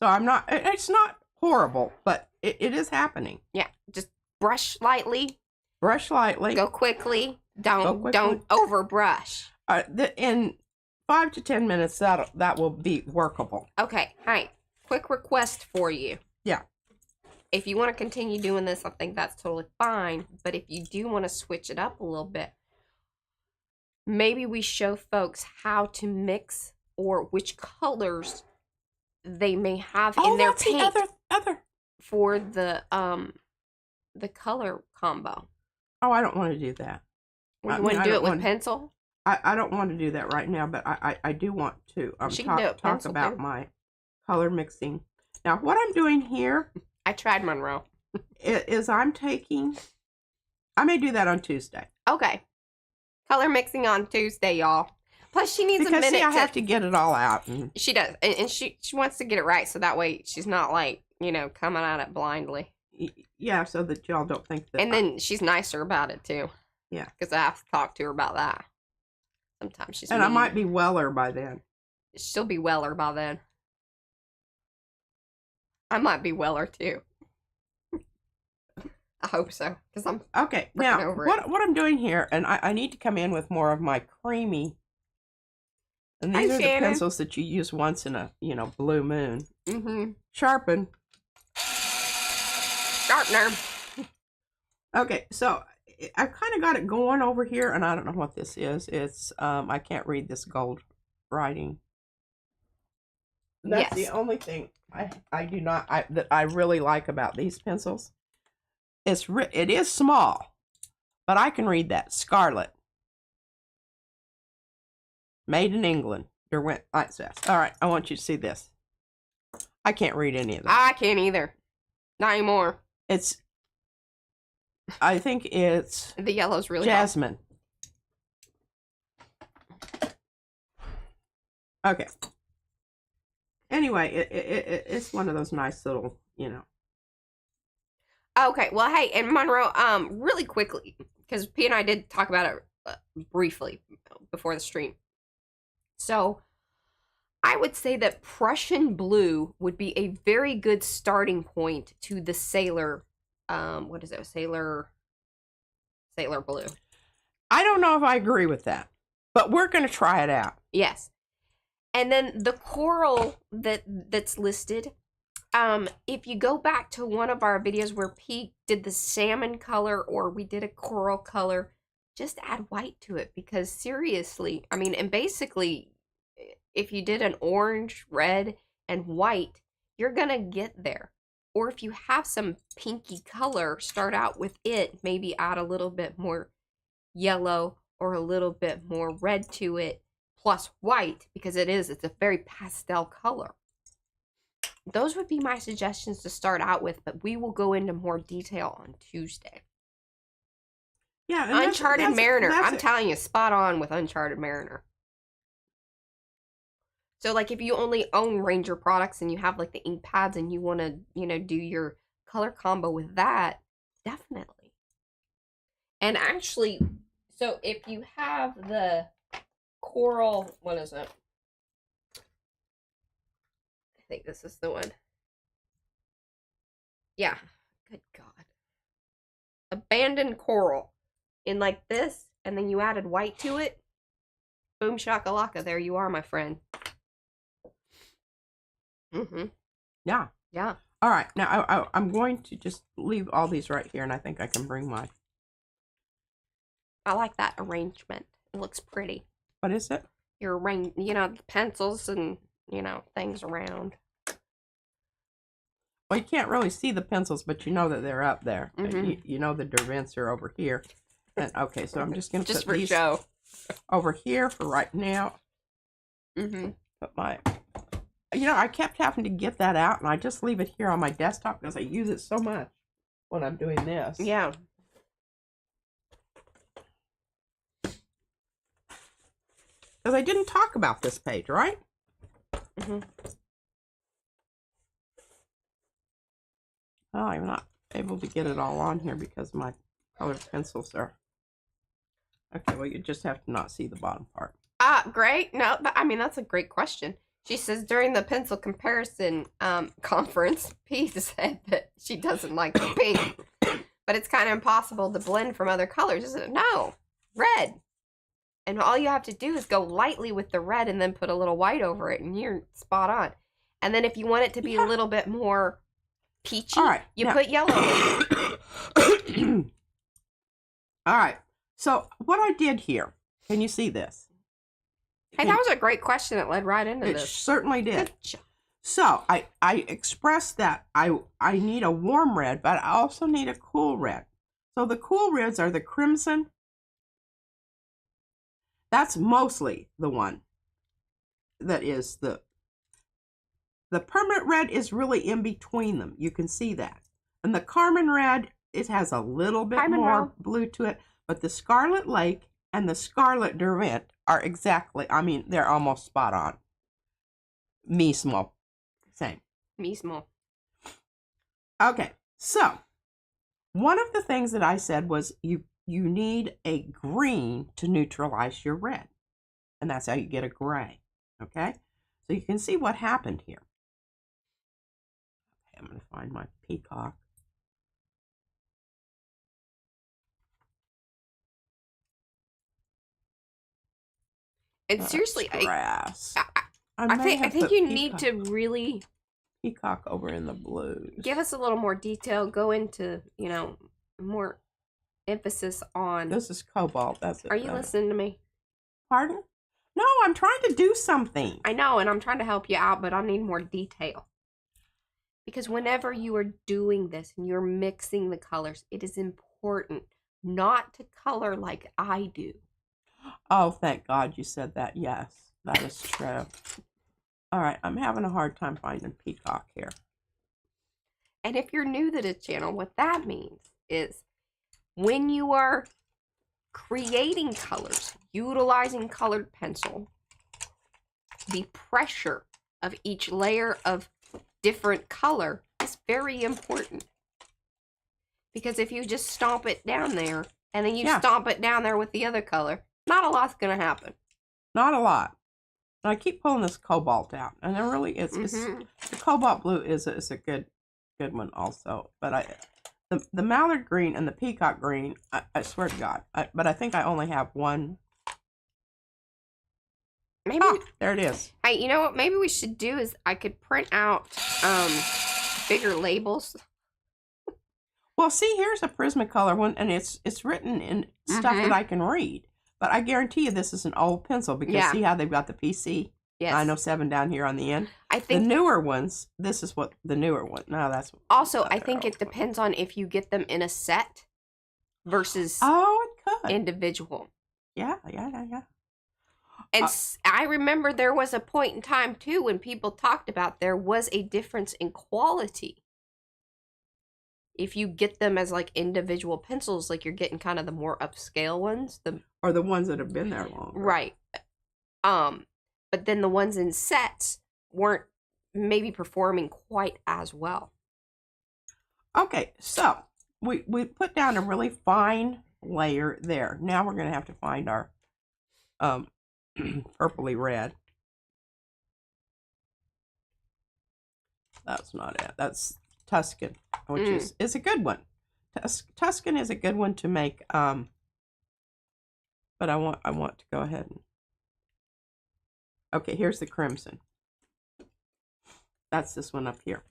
So I'm not, it's not horrible, but it is happening. Yeah. Just brush lightly. Brush lightly. Go quickly. Don't over brush. In 5 to 10 minutes, that will be workable. Okay. Hey, quick request for you. Yeah. If you want to continue doing this, I think that's totally fine. But if you do want to switch it up a little bit, maybe we show folks how to mix or which colors they may have in their paint for the color combo. Oh, I don't want to do that. You want to do it with pencil? I don't want to do that right now, but I do want to talk about my color mixing. Now, what I'm doing here... I tried Monroe. Is I may do that on Tuesday. Okay. Color mixing on Tuesday, y'all. Plus, she needs a minute. See, I have to get it all out. She does. And she wants to get it right, so that way she's not, like, you know, coming at it blindly. Yeah, so that y'all don't think that... And then she's nicer about it, too. Yeah. Because I have to talk to her about that. Sometimes she's And mean. I might be weller by then. She'll be weller by then. I might be weller, too. I hope so, because I'm okay. Now, what I'm doing here, and I need to come in with more of my creamy... And these are the pencils that you use once in a, you know, blue moon. Mm-hmm. Sharpen. Sharpener. Okay, so I've kind of got it going over here, and I don't know what this is. It's, I can't read this gold writing. That's the only thing I do not, that I really like about these pencils. It is small, but I can read that. Scarlet. Made in England. Derwent says. All right, I want you to see this. I can't read any of that. I can't either. Not anymore. I think it's... The yellow's really jasmine. Hot. Okay. Anyway, it's one of those nice little, you know. Okay, well, hey, and Monroe, really quickly, because P and I did talk about it briefly before the stream. So, I would say that Prussian blue would be a very good starting point to the sailor, what is it, sailor blue. I don't know if I agree with that, but we're going to try it out. Yes. And then the coral that's listed, if you go back to one of our videos where Pete did the salmon color or we did a coral color, just add white to it, because seriously, I mean, and basically, if you did an orange, red, and white, you're gonna get there. Or if you have some pinky color, start out with it, maybe add a little bit more yellow or a little bit more red to it, plus white, because it's a very pastel color. Those would be my suggestions to start out with, but we will go into more detail on Tuesday. Yeah, Uncharted Mariner. I'm telling you, spot on with Uncharted Mariner. So, like, if you only own Ranger products and you have, like, the ink pads and you want to, you know, do your color combo with that, definitely. And actually, so if you have the coral, what is it? I think this is the one. Yeah. Good God. abandoned coral in like this, and then you added white to it. Boom shakalaka, there you are, my friend. Yeah. Yeah. All right, now I'm going to just leave all these right here, and I think I can bring my... I like that arrangement. It looks pretty. What is it? Your the pencils and, things around. Well, you can't really see the pencils, but you know that they're up there. You know the dervents are over here. And okay, so I'm just going to put these show over here for right now. Put my... I kept having to get that out, and I just leave it here on my desktop because I use it so much when I'm doing this. Yeah. Because I didn't talk about this page, right? Oh, I'm not able to get it all on here because my colored pencils are... Okay, well, you just have to not see the bottom part. Great. No, that's a great question. She says during the pencil comparison conference, P said that she doesn't like the pink, but it's kind of impossible to blend from other colors, isn't it? No, red. And all you have to do is go lightly with the red and then put a little white over it, and you're spot on. And then if you want it to be a little bit more peachy, you put yellow. All right. So what I did here, can you see this? Hey, that was a great question that led right into this. It certainly did. So I expressed that I need a warm red, but I also need a cool red. So the cool reds are the crimson. That's mostly the one that is the permanent red is really in between them. You can see that. And the Carmen red, it has a little bit more blue to it, but the Scarlet Lake and the Scarlet Derwent are exactly, they're almost spot on. Mismo. Same. Mismo. Okay, so one of the things that I said was you need a green to neutralize your red. And that's how you get a gray. Okay? So you can see what happened here. Okay, I'm going to find my peacock. And seriously, grass. I think you need to really peacock over in the blues. Give us a little more detail. Go into, more emphasis on. This is cobalt. That's it. Are you listening to me? Pardon? No, I'm trying to do something. I know, and I'm trying to help you out, but I need more detail. Because whenever you are doing this and you're mixing the colors, it is important not to color like I do. Oh, thank God you said that. Yes, that is true. All right, I'm having a hard time finding peacock here. And if you're new to the channel, what that means is when you are creating colors, utilizing colored pencil, the pressure of each layer of different color is very important. Because if you just stomp it down there and then you stomp it down there with the other color, not a lot's going to happen. Not a lot. And I keep pulling this cobalt out, and there really is. The cobalt blue is a good one also. But the mallard green and the peacock green, I swear to God. But I think I only have one. Maybe there it is. Hey, you know what? Maybe we should do is I could print out bigger labels. Well, see, here's a Prismacolor one, and it's written in stuff that I can read. But I guarantee you this is an old pencil because see how they've got the PC 907 down here on the end? I think the newer ones, this is what the newer one. No, that's also I think it depends on if you get them in a set versus it could individual. Yeah. And I remember there was a point in time too when people talked about there was a difference in quality. If you get them as like individual pencils, like you're getting kind of the more upscale ones, or the ones that have been there longer. Right. But then the ones in sets weren't maybe performing quite as well. Okay, so we put down a really fine layer there. Now we're going to have to find our purpley red. That's not it. That's Tuscan, which is a good one. Tuscan is a good one to make, but I want to go ahead and, okay, here's the crimson. That's this one up here.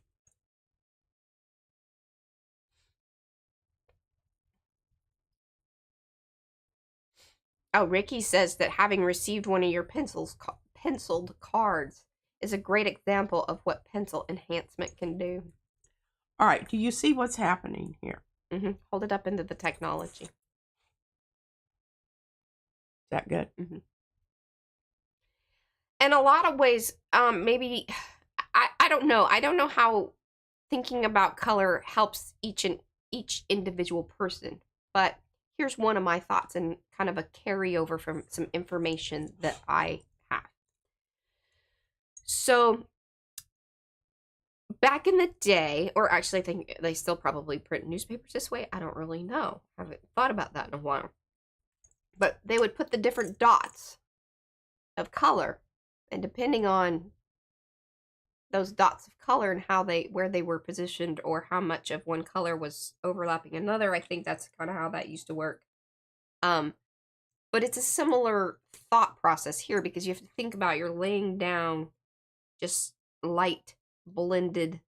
Oh, Ricky says that having received one of your penciled cards is a great example of what pencil enhancement can do. All right, do you see what's happening here? Hold it up into the technology. Is that good? In a lot of ways, maybe, I don't know. I don't know how thinking about color helps each individual person, but here's one of my thoughts and kind of a carryover from some information that I have. So back in the day, or actually I think they still probably print newspapers this way. I don't really know. I haven't thought about that in a while. But they would put the different dots of color, and depending on those dots of color and where they were positioned or how much of one color was overlapping another, I think that's kind of how that used to work. But it's a similar thought process here, because you have to think about, you're laying down just light blended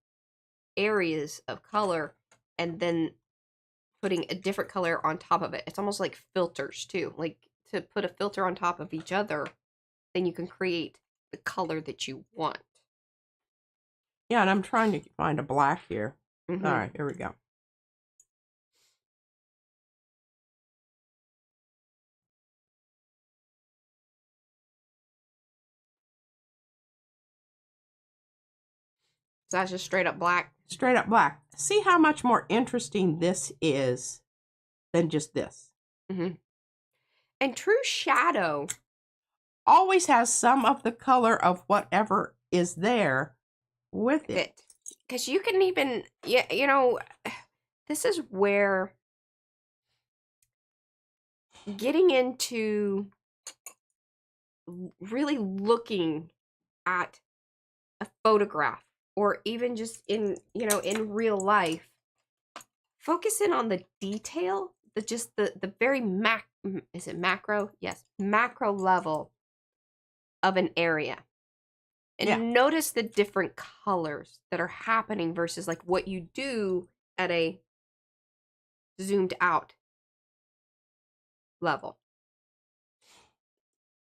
areas of color and then putting a different color on top of it. It's almost like filters too. Like, to put a filter on top of each other, then you can create the color that you want. Yeah, and I'm trying to find a black here. All right, here we go. So that's just straight up black? Straight up black. See how much more interesting this is than just this. And true shadow always has some of the color of whatever is there with it. Because you can even, you know, this is where getting into really looking at a photograph, or even just in, in real life, focusing on the detail, the very is it macro? Yes, macro level of an area. And notice the different colors that are happening versus like what you do at a zoomed out level.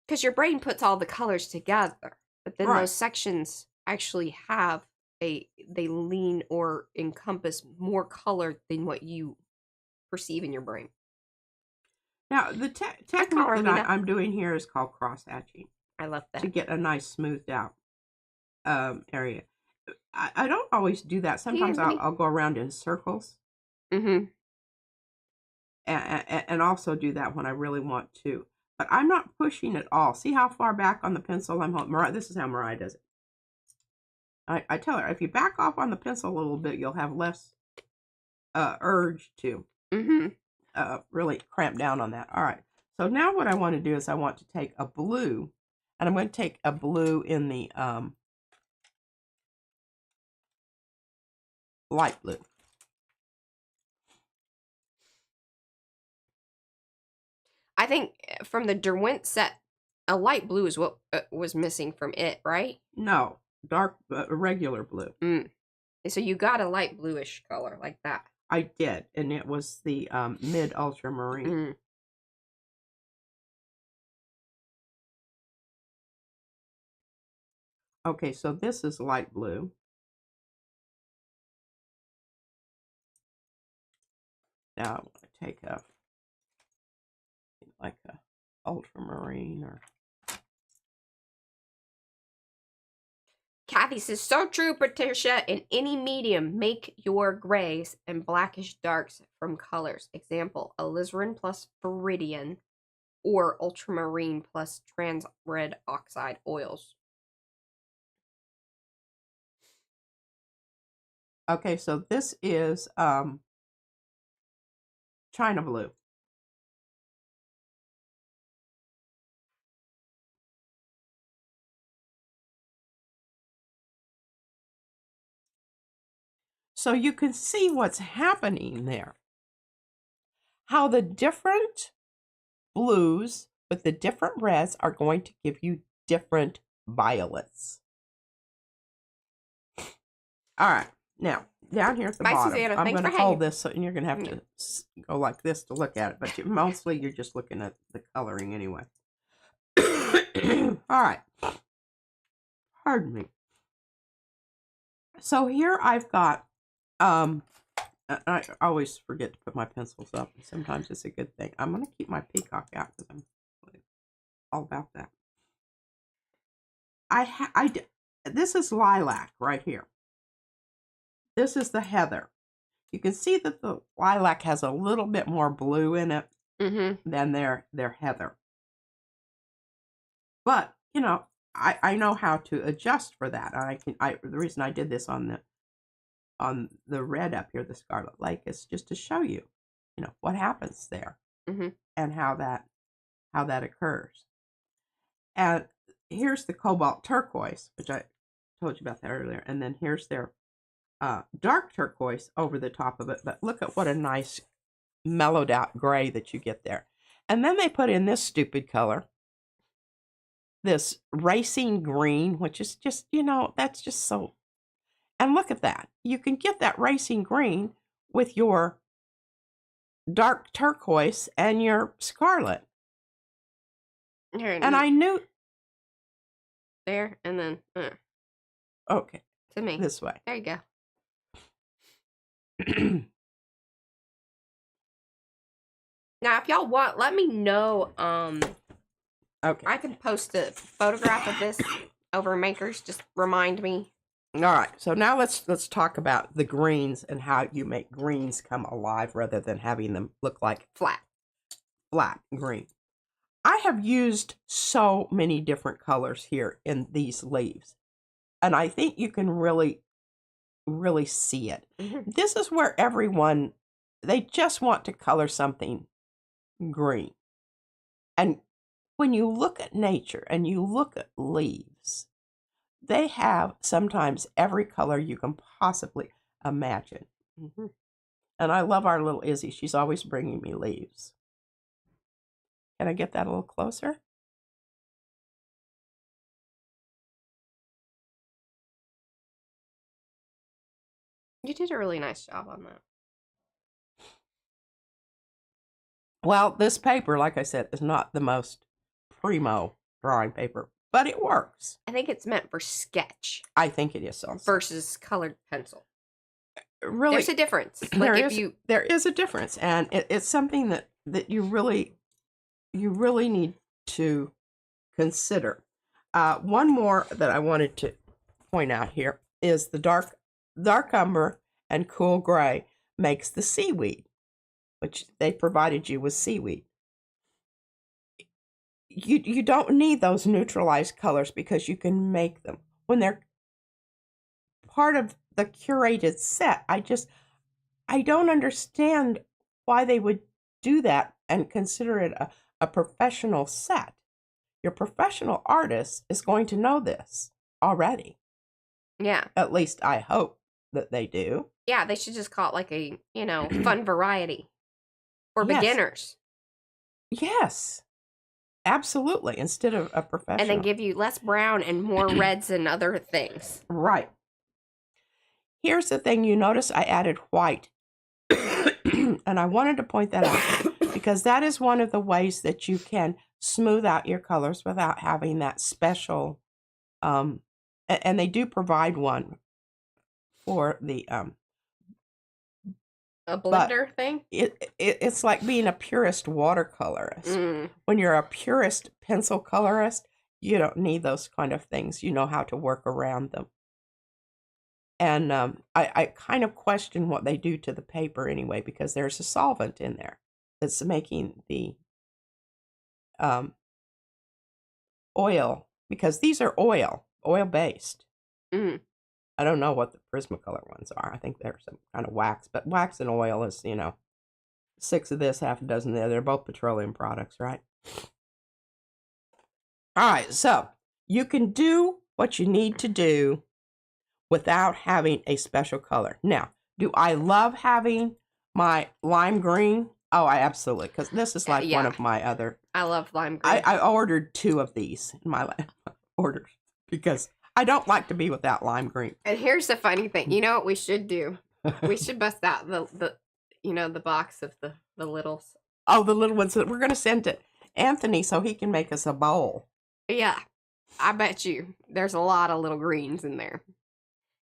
Because your brain puts all the colors together, but then those sections actually have they lean or encompass more color than what you perceive in your brain. Now, the technique that I'm doing here is called cross hatching. I love that. To get a nice smoothed out area. I don't always do that. Sometimes I'll go around in circles. And also do that when I really want to. But I'm not pushing at all. See how far back on the pencil I'm holding? Mariah, this is how Mariah does it. I tell her, if you back off on the pencil a little bit, you'll have less urge to really cramp down on that. All right. So now what I want to do is I want to take a blue, and I'm going to take a blue in the light blue. I think from the Derwent set, a light blue is what was missing from it, right? No, dark, regular blue. So you got a light bluish color like that. I did, and it was the mid ultramarine. Okay, so this is light blue. Now I want to take like a ultramarine or. Kathy says, so true, Patricia. In any medium, make your grays and blackish darks from colors. Example, alizarin plus viridian, or ultramarine plus trans red oxide oils. Okay, so this is China blue. So you can see what's happening there. how the different blues with the different reds are going to give you different violets. All right, now down here at the Bye, bottom, Susanna. I'm Thanks going for to hold hanging. this, so, and you're going to have to go like this to look at it, but mostly you're just looking at the coloring anyway. All right, pardon me. So here I've got, I always forget to put my pencils up, and sometimes it's a good thing. I'm going to keep my peacock out because I'm all about that. This is lilac right here. This is the heather. You can see that the lilac has a little bit more blue in it than their heather. But, you know, I know how to adjust for that. The reason I did this on the red up here, the Scarlet Lake, is just to show you, you know, what happens there and how that occurs. And here's the cobalt turquoise, which I told you about that earlier. And then here's their dark turquoise over the top of it. But look at what a nice mellowed out gray that you get there. And then they put in this stupid color, this racing green, which is just, you know, that's just so. And look at that. You can get that racing green with your dark turquoise and your scarlet. And I knew. There, and then. Okay. To me. This way. There you go. Now, if y'all want, let me know. Okay. I can post a photograph of this over Makers. Just remind me. All right. So now let's talk about the greens and how you make greens come alive rather than having them look like flat green. I have used so many different colors here in these leaves, and I think you can really see it. This is where everyone, they just want to color something green. And when you look at nature and you look at leaves, they have sometimes every color you can possibly imagine. And I love our little Izzy. She's always bringing me leaves. Can I get that a little closer? You did a really nice job on that. Well, this paper, like I said, is not the most primo drawing paper, but it works. I think it's meant for sketch. I think it is also. Versus colored pencil. Really, there's a difference. Like there is a difference, and it's something that you really need to consider. One more that I wanted to point out here is the dark umber and cool gray makes the seaweed, which they provided you with seaweed. You don't need those neutralized colors because you can make them when they're part of the curated set. I don't understand why they would do that and consider it a professional set. Your professional artist is going to know this already. Yeah. At least I hope that they do. Yeah, they should just call it like a, you know, fun variety for beginners. Yes. Absolutely. Instead of a professional. And then give you less brown and more reds and other things. Right. Here's the thing. You notice I added white. And I wanted to point that out because that is one of the ways that you can smooth out your colors without having that special, and they do provide one for the, a blender thing? It's like being a purist watercolorist. When you're a purist pencil colorist, you don't need those kind of things. You know how to work around them. And I kind of question what they do to the paper anyway, because there's a solvent in there that's making the oil, because these are oil-based. I don't know what the Prismacolor ones are. I think they're some kind of wax, but wax and oil is, you know, 6 of this, half a dozen of the other. They're both petroleum products, right? All right, so you can do what you need to do without having a special color. Now, do I love having my lime green Oh, I absolutely, because this is like one Yeah. of my other. I love lime green. I ordered 2 of these in my orders because I don't like to be without lime green. And here's the funny thing. You know what we should do? We should bust out the the box of the littles. Oh, the little ones that we're gonna send to Anthony so he can make us a bowl. Yeah. I bet you there's a lot of little greens in there.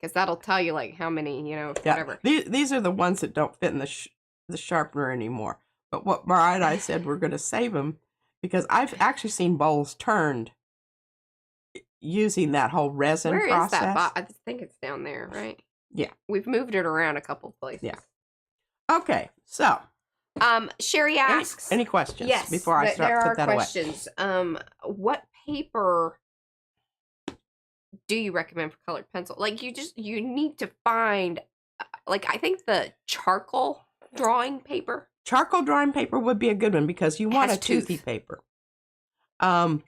Because that'll tell you like how many, whatever. These are the ones that don't fit in the sharpener anymore. But what Mariah and I said, we're going to save them because I've actually seen bowls turned using that whole resin Where process. is that box? I think it's down there, right? Yeah. We've moved it around a couple places. Yeah. Okay, so. Sherry asks. Any questions? Yes. Before I start put that questions. What paper do you recommend for colored pencil? Like you need to find, like I think the charcoal drawing paper. Charcoal drawing paper would be a good one because you want a toothy paper. I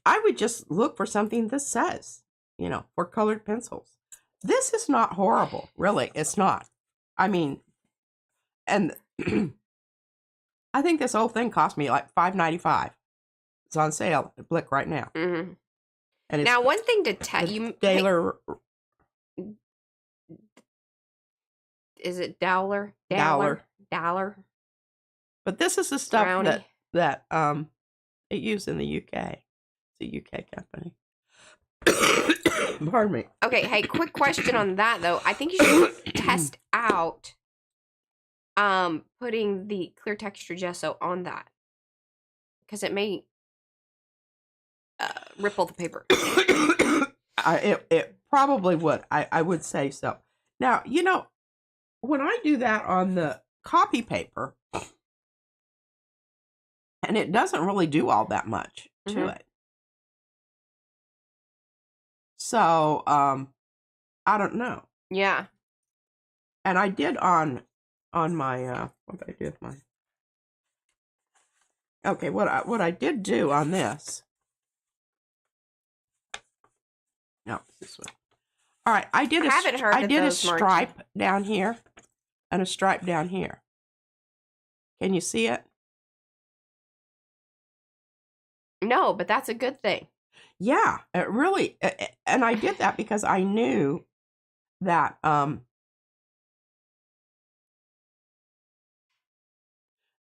would just look for something that says, for colored pencils. This is not horrible, really. It's not. I mean, and I think this whole thing cost me like $5.95. It's on sale at Blick right now. Mm-hmm. And it's now, one thing to tell you, Daler. Is it Dowler? Dowler. But this is the stuff Brownie. that it used in the UK. It's a UK company. Pardon me. Okay, hey, quick question on that though. I think you should test out putting the clear texture gesso on that because it may ripple the paper. It probably would. I would say so. Now, when I do that on the copy paper, and it doesn't really do all that much to it. So, I don't know. Yeah. And I did on my what did I do with my? Okay, what I did do on this. No, this one. All right, I did a stripe down here and a stripe down here. Can you see it? No, but that's a good thing. Yeah, it really, and I did that because I knew that and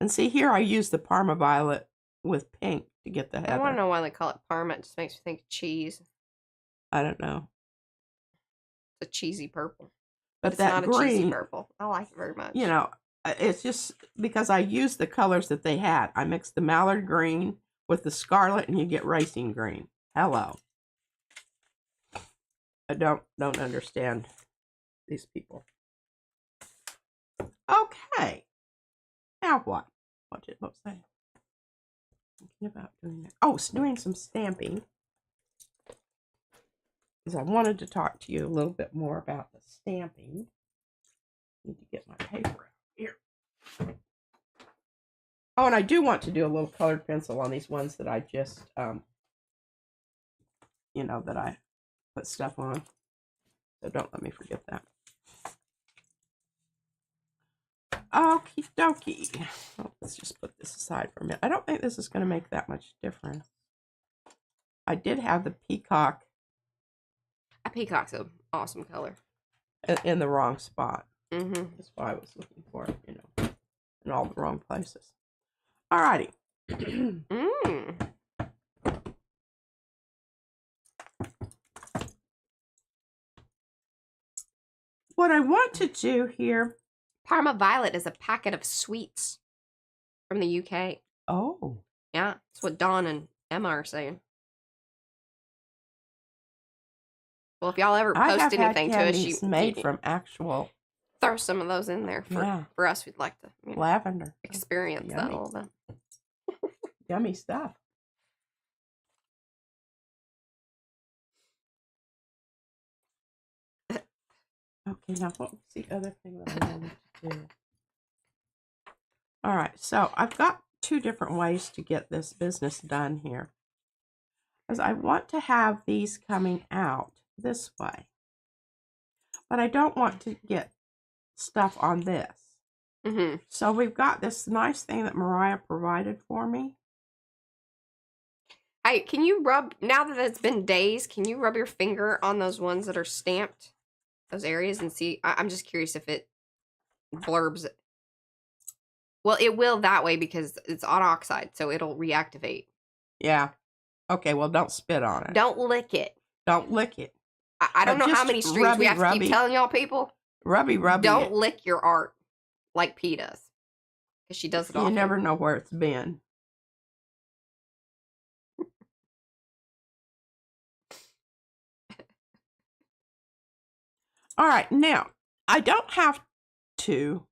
see here I used the Parma violet with pink to get the heather. I want to know why they call it Parma. It just makes me think of cheese. I don't know. It's a cheesy purple. But it's that not green, a cheesy purple. I like it very much. It's just because I used the colors that they had. I mixed the mallard green with the scarlet and you get racing green. Hello. I don't understand these people. Okay. Now what? What did it say? Thinking about doing that. Oh, doing some stamping. Because I wanted to talk to you a little bit more about the stamping. Need to get my paper out here. Oh, and I do want to do a little colored pencil on these ones that I just, that I put stuff on. So don't let me forget that. Okie dokie. Oh, let's just put this aside for a minute. I don't think this is going to make that much difference. I did have the peacock. A peacock's an awesome color. In the wrong spot. Mm-hmm. That's why I was looking for it, in all the wrong places. Alrighty. What I want to do here. Parma Violet is a packet of sweets from the UK. Oh. Yeah, that's what Dawn and Emma are saying. Well, if y'all ever post anything to us, you made from actual. Throw some of those in there for us. We'd like to lavender experience that a little bit. Yummy stuff. Okay, now what was the other thing that I wanted to do? All right, so I've got 2 different ways to get this business done here. Because I want to have these coming out this way. But I don't want to get stuff on this. Mm-hmm. So we've got this nice thing that Mariah provided for me. Hey, can you rub, now that it's been days, can you rub your finger on those ones that are stamped, those areas, and see? I'm just curious if it blurbs it. Well, it will that way because it's on oxide, so it'll reactivate. Yeah. Okay, well, don't spit on it. Don't lick it. Don't lick it. I don't know how many streams we have to keep telling y'all people. Rubby. Don't lick your art like P does. Because she does it often. You never know where it's been. All right, now, I don't have to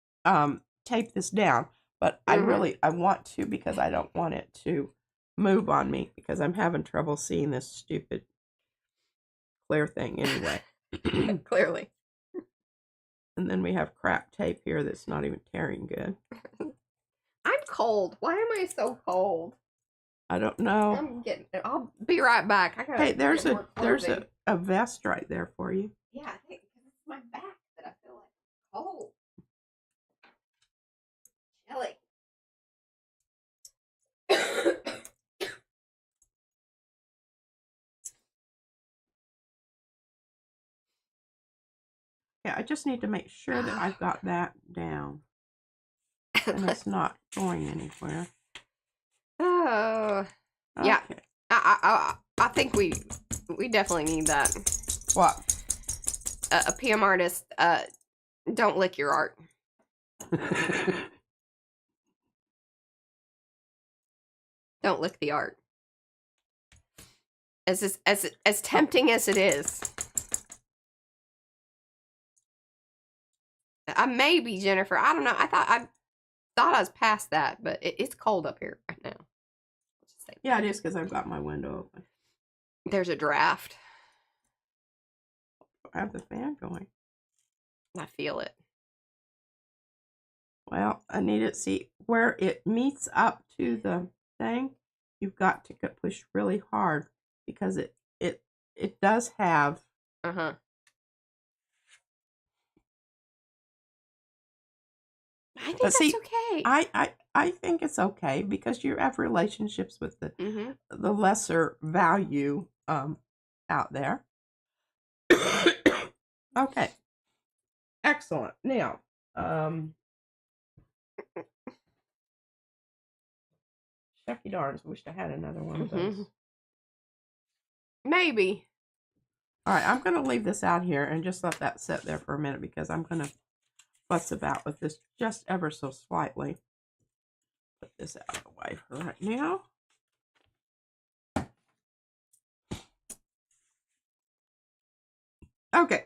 tape this down, but I want to because I don't want it to move on me because I'm having trouble seeing this stupid clear thing anyway. Clearly. And then we have crap tape here that's not even tearing good. I'm cold. Why am I so cold? I don't know. I'll be right back. Hey, there's a vest right there for you. Yeah, I think because it's my back that I feel like cold. Chilly. Yeah, I just need to make sure that I've got that down. And it's not going anywhere. Oh. Okay. Yeah. I think we definitely need that. What? A PM artist, don't lick your art. Don't lick the art. As tempting as it is. Maybe, Jennifer. I don't know. I thought I was past that, but it's cold up here right now. Yeah, it is because I've got my window open. There's a draft. I have the fan going. I feel it. Well, I need to see where it meets up to the thing. You've got to push really hard because it does have. Uh-huh. I think that's okay. I think it's okay because you have relationships with the lesser value out there. Okay. Excellent. Now, shucky darns, wish I had another one of those. Maybe. All right, I'm going to leave this out here and just let that sit there for a minute because I'm going to fuss about with this just ever so slightly. Put this out of the way for right now. Okay,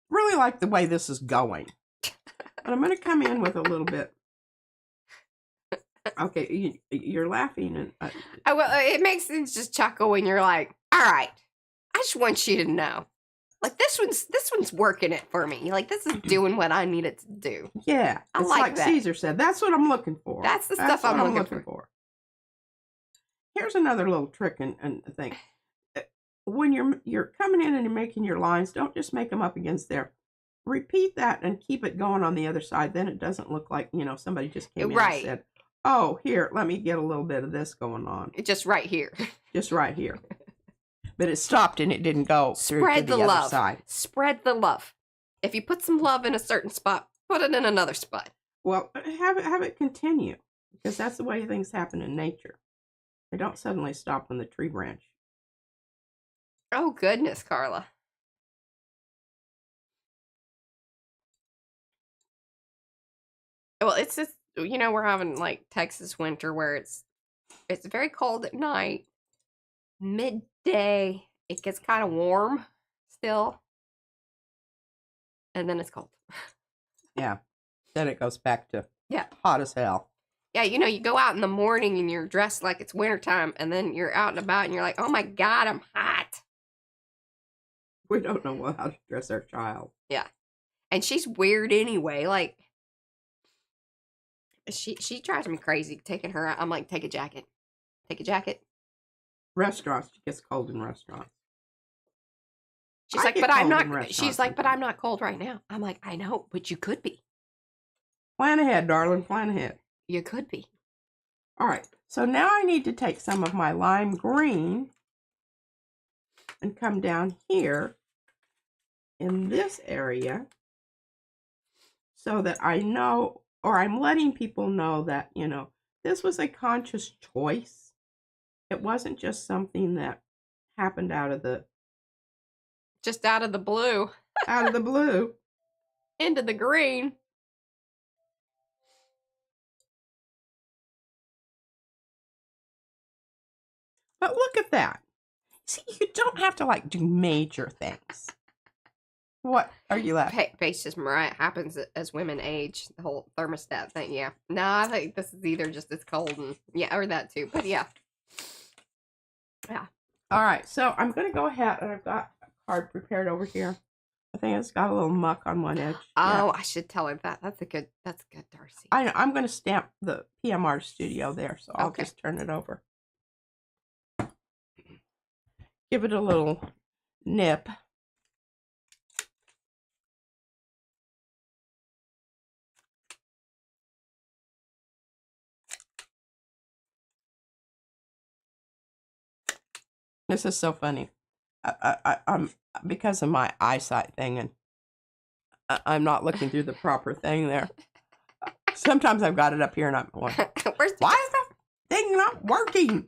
really like the way this is going. But I'm going to come in with a little bit. Okay, you're laughing. And well, it makes sense just chuckle when you're like, all right, I just want you to know. Like, this one's working it for me. Like, this is doing what I need it to do. Yeah, it's like that. Caesar said. That's what I'm looking for. That's the stuff I'm looking for. Here's another little trick and thing. When you're coming in and you're making your lines, don't just make them up against there. Repeat that and keep it going on the other side. Then it doesn't look like, somebody just came in and said, oh, here, let me get a little bit of this going on. It's just right here. Just right here. But it stopped and it didn't go through to the other side. Spread the love. If you put some love in a certain spot, put it in another spot. Well, have it continue because that's the way things happen in nature. They don't suddenly stop on the tree branch. Oh, goodness, Carla. Well, it's just, we're having like Texas winter where it's very cold at night. Midday, it gets kind of warm still. And then it's cold. Yeah. Then it goes back to hot as hell. Yeah, you go out in the morning and you're dressed like it's wintertime, and then you're out and about and you're like, oh my God, I'm hot. We don't know how to dress our child. Yeah. And she's weird anyway. Like, she drives me crazy taking her out. I'm like, take a jacket. Take a jacket. Restaurants, she gets cold in restaurants. She's like, but I'm not. She's like, but I'm not cold right now. I'm like, I know, but you could be. Plan ahead, darling. Plan ahead. You could be. All right. So now I need to take some of my lime green and come down here in this area so that I know, or I'm letting people know that, you know, this was a conscious choice. It wasn't just something that happened out of the blue. Out of the blue. Into the green. But look at that. See, you don't have to like do major things. What are you laughing? Face just Mariah happens as women age. The whole thermostat thing. Yeah. No, I think this is either just as cold and yeah, or that too. But yeah. Yeah. All right. So I'm gonna go ahead and I've got a card prepared over here. I think it's got a little muck on one edge. Oh, yeah. I should tell her that. That's good, Darcy. I'm gonna stamp the PMR studio there, so I'll just turn it over. Give it a little nip. This is so funny. I'm because of my eyesight thing, and I'm not looking through the proper thing there. Sometimes I've got it up here, and I'm going, why is the thing not working?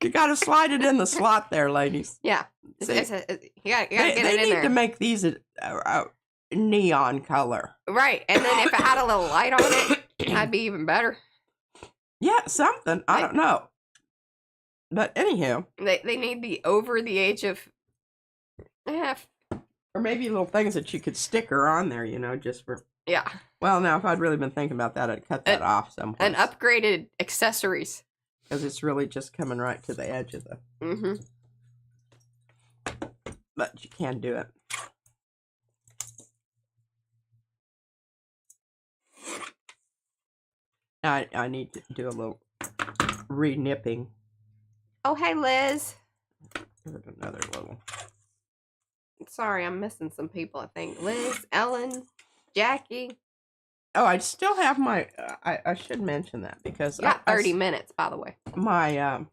You got to slide it in the slot there, ladies. Yeah, you gotta get it in there. They need to make these a neon color, right? And then if it had a little light on it, that'd be even better. Yeah, something. I don't know. But anyhow, they need to be over the age of half, or maybe little things that you could sticker on there, you know, just for. Yeah. Well, now if I'd really been thinking about that, I'd cut that off somewhere. And upgraded accessories. Because it's really just coming right to the edge of the. Mm-hmm. But you can do it. I need to do a little re-nipping. Oh, hey, Liz. Give it another little. Sorry, I'm missing some people, I think. Liz, Ellen, Jackie. Oh, I still have my... I should mention that because... You got 30 minutes, by the way. My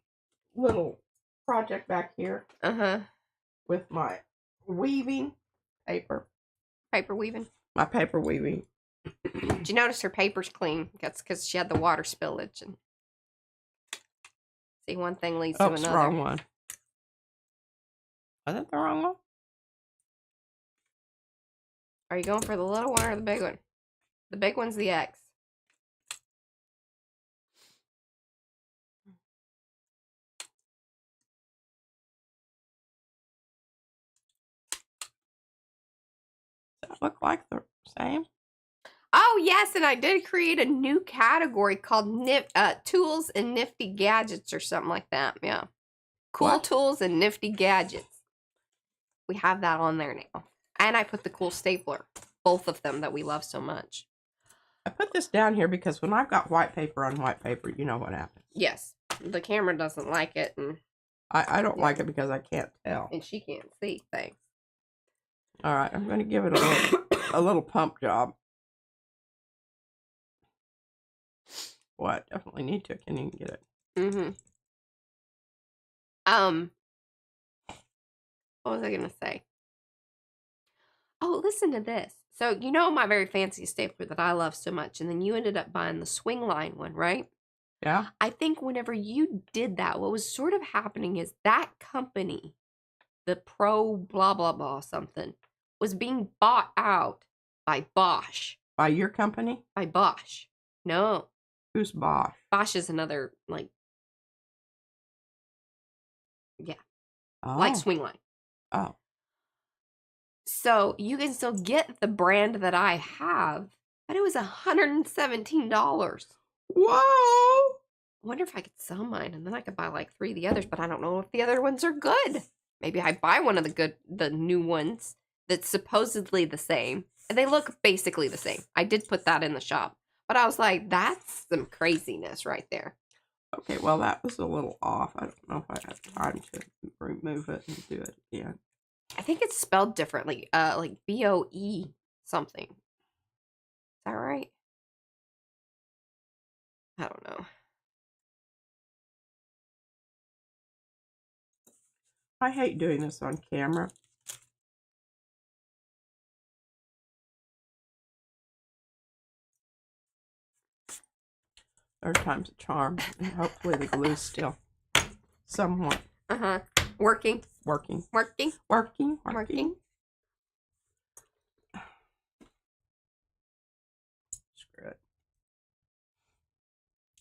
little project back here. Uh-huh. With my weaving paper. Paper weaving? My paper weaving. Did you notice her paper's clean? That's because she had the water spillage. And see, one thing leads to another. Wrong one. Was that the wrong one? Are you going for the little one or the big one? The big one's the X. Does that look like the same? Oh, yes, and I did create a new category called Tools and Nifty Gadgets or something like that. Yeah. Cool Tools and Nifty Gadgets. We have that on there now. And I put the cool stapler. Both of them that we love so much. I put this down here because when I've got white paper on white paper, you know what happens. Yes. The camera doesn't like it. And I don't like it because I can't tell. And she can't see things. All right, I'm going to give it a little pump job. What? Definitely need to. Can you get it? Mm-hmm. What was I going to say? Oh, listen to this. So, you know my very fancy stapler that I love so much, and then you ended up buying the swing line one, right? Yeah. I think whenever you did that, what was sort of happening is that company, the Pro blah, blah, blah something, was being bought out by Bosch. By your company? By Bosch. No. Who's Bosch? Bosch is another, like, yeah. Oh. Like swing line. Oh. So you can still get the brand that I have, but it was $117. Whoa! I wonder if I could sell mine, and then I could buy like 3 of the others, but I don't know if the other ones are good. Maybe I buy one of the new ones that's supposedly the same, and they look basically the same. I did put that in the shop, but I was like, that's some craziness right there. Okay, well, that was a little off. I don't know if I have time to remove it and do it again. I think it's spelled differently, like BOE something. that right? I don't know. I hate doing this on camera. Third time's a charm. And hopefully the glue's still somewhat Working. working. Working. Working. Working. Screw it.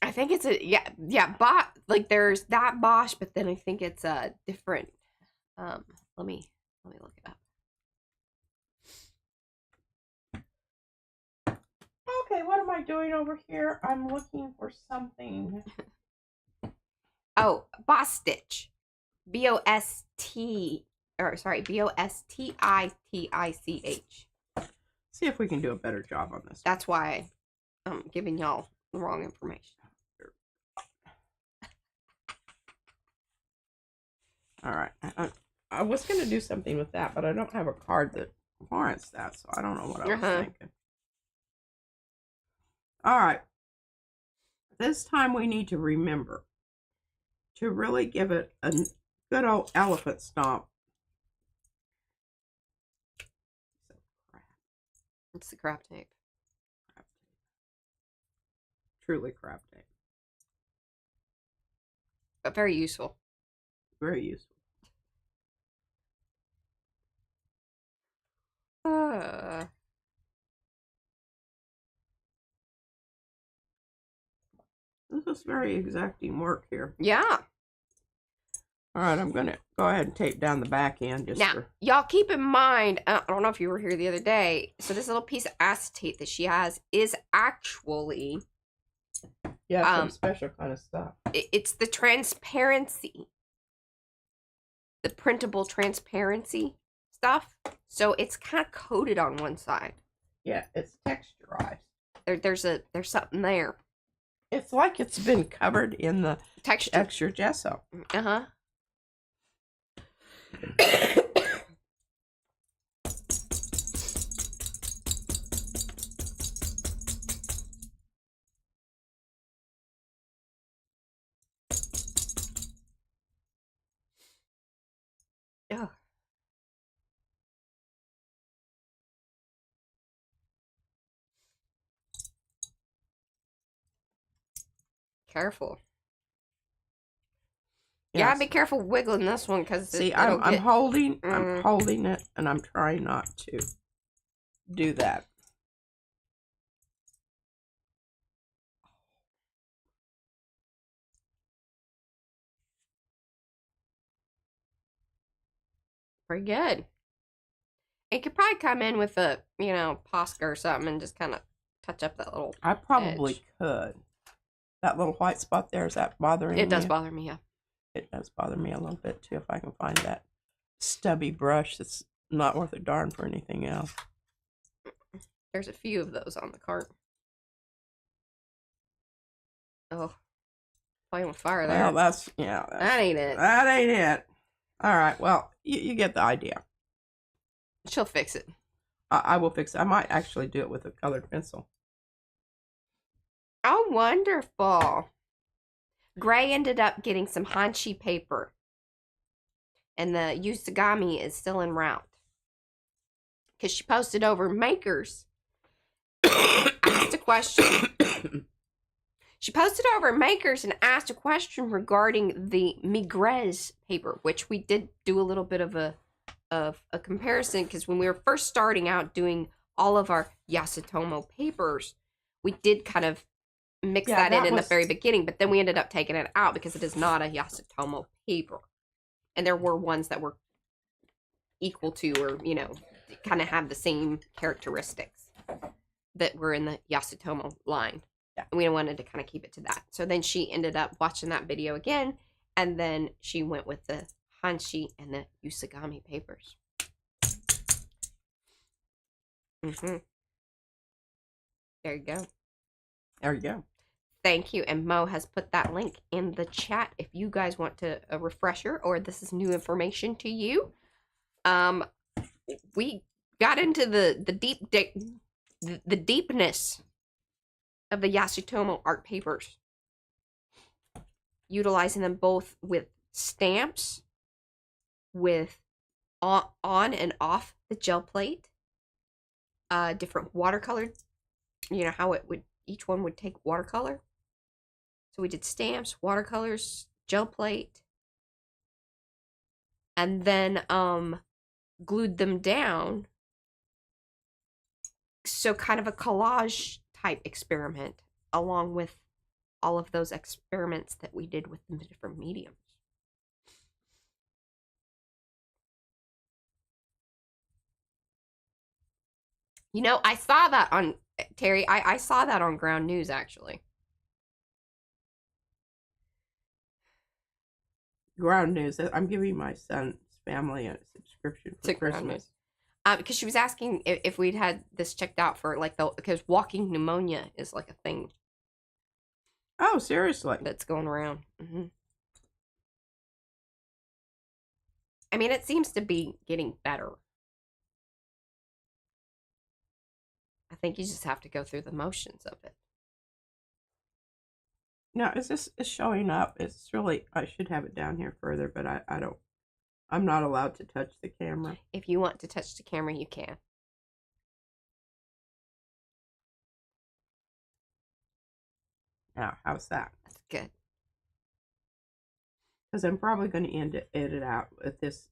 I think it's a like there's that Bosch, but then I think it's a different. Let me look it up. Okay, what am I doing over here? I'm looking for something. Oh, Boss Stitch. B-O-S-T, or sorry, B-O-S-T-I-T-I-C-H. See if we can do a better job on this. That's why I'm giving y'all the wrong information. All right. I was going to do something with that, but I don't have a card that warrants that, so I don't know what I was thinking. All right. This time we need to remember to really give it a good old elephant stomp. It's the crap tape. Truly crap tape. But very useful. Very useful. This is very exacting work here. Yeah. All right, I'm going to go ahead and tape down the back end. Just now, y'all keep in mind, I don't know if you were here the other day, so this little piece of acetate that she has is actually... Yeah, some special kind of stuff. It's the transparency. The printable transparency stuff. So it's kind of coated on one side. Yeah, it's texturized. There's something there. It's like it's been covered in the texture extra gesso. Oh. Careful. Yes. Yeah, be careful wiggling this one because see, I'm holding it, and I'm trying not to do that. Pretty good. It could probably come in with a, Posca or something and just kind of touch up that little I probably edge. could. That little white spot there, is that bothering you? It does bother me, yeah. It does bother me a little bit, too, if I can find that stubby brush that's not worth a darn for anything else. There's a few of those on the cart. Oh. Playing with fire there. Well, that ain't it. That ain't it. All right, well, you get the idea. She'll fix it. I will fix it. I might actually do it with a colored pencil. Oh, wonderful. Gray ended up getting some Hanshi paper. And the Usagami is still en route. Because she posted over Makers. Asked a question. She posted over Makers and asked a question regarding the Migres paper, which we did do a little bit of a comparison, because when we were first starting out doing all of our Yasutomo papers, we did kind of mix that in the very beginning, but then we ended up taking it out because it is not a Yasutomo paper. And there were ones that were equal to, or, kind of have the same characteristics that were in the Yasutomo line. Yeah. And we wanted to kind of keep it to that. So then she ended up watching that video again, and then she went with the Hanshi and the Usagami papers. There you go. There you go. Thank you. And Mo has put that link in the chat if you guys want a refresher, or this is new information to you. We got into the deep the deepness of the Yasutomo art papers, utilizing them both with stamps, with on and off the gel plate, different watercolor, you know how it would, each one would take watercolor. So we did stamps, watercolors, gel plate, and then glued them down. So kind of a collage type experiment, along with all of those experiments that we did with the different mediums. You know, I saw that on, Terry, I saw that on Ground News, actually. Ground News. I'm giving my son's family a subscription for Christmas. Because she was asking if we'd had this checked out for, like, because walking pneumonia is, like, a thing. Oh, seriously? That's going around. Mm-hmm. I mean, it seems to be getting better. I think you just have to go through the motions of it. Now, is this showing up? It's really, I should have it down here further, but I don't, I'm not allowed to touch the camera. If you want to touch the camera, you can. Now, how's that? That's good. Because I'm probably going to edit out with this.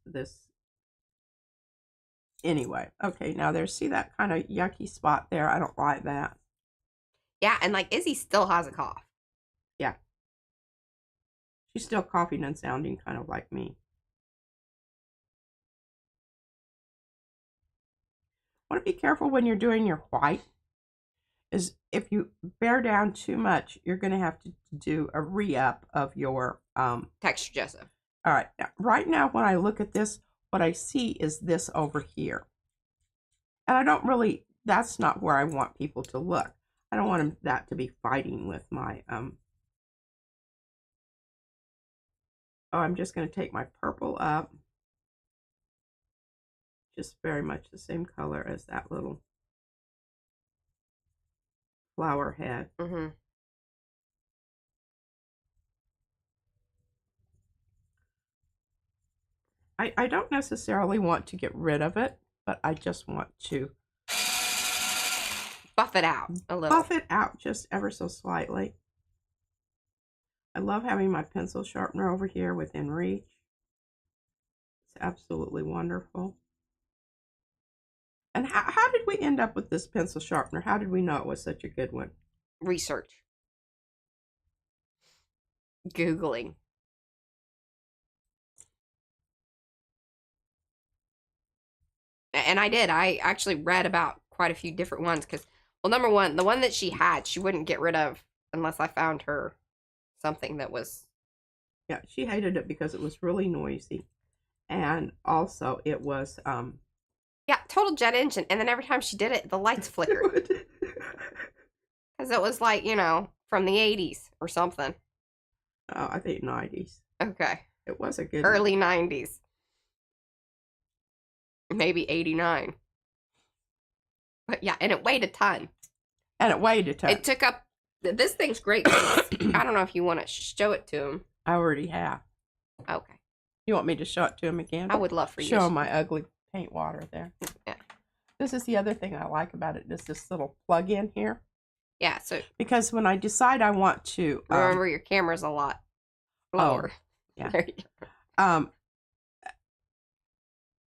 Anyway, okay, now see that kind of yucky spot there? I don't like that. Yeah, and like Izzy still has a cough. Yeah. She's still coughing and sounding kind of like me. Want to be careful when you're doing your white. Is if you bear down too much, you're going to have to do a re-up of your texture gesso. All right, now, right now when I look at this, what I see is this over here. And I don't really, that's not where I want people to look. I don't want that to be fighting with my, oh, I'm just going to take my purple up. Just very much the same color as that little flower head. Mm-hmm. I don't necessarily want to get rid of it, but I just want to buff it out a little. Buff it out just ever so slightly. I love having my pencil sharpener over here within reach. It's absolutely wonderful. And how did we end up with this pencil sharpener? How did we know it was such a good one? Research. Googling. And I did. I actually read about quite a few different ones because, well, number one, the one that she had, she wouldn't get rid of unless I found her something that was... Yeah, she hated it because it was really noisy. And also it was... Yeah, total jet engine. And then every time she did it, the lights flickered. Because it was like, you know, from the 80s or something. Oh, I think 90s. Okay. It was a good early 90s. Maybe 89. But yeah, and it weighed a ton. It took up... This thing's great. I don't know if you want to show it to him. I already have. Okay. You want me to show it to him again? I would love for you to show him my ugly paint water there. Yeah. This is the other thing I like about it, is this little plug-in here. Yeah, so... Because when I decide I want to... remember, your camera's a lot lower. Oh, yeah. There you go.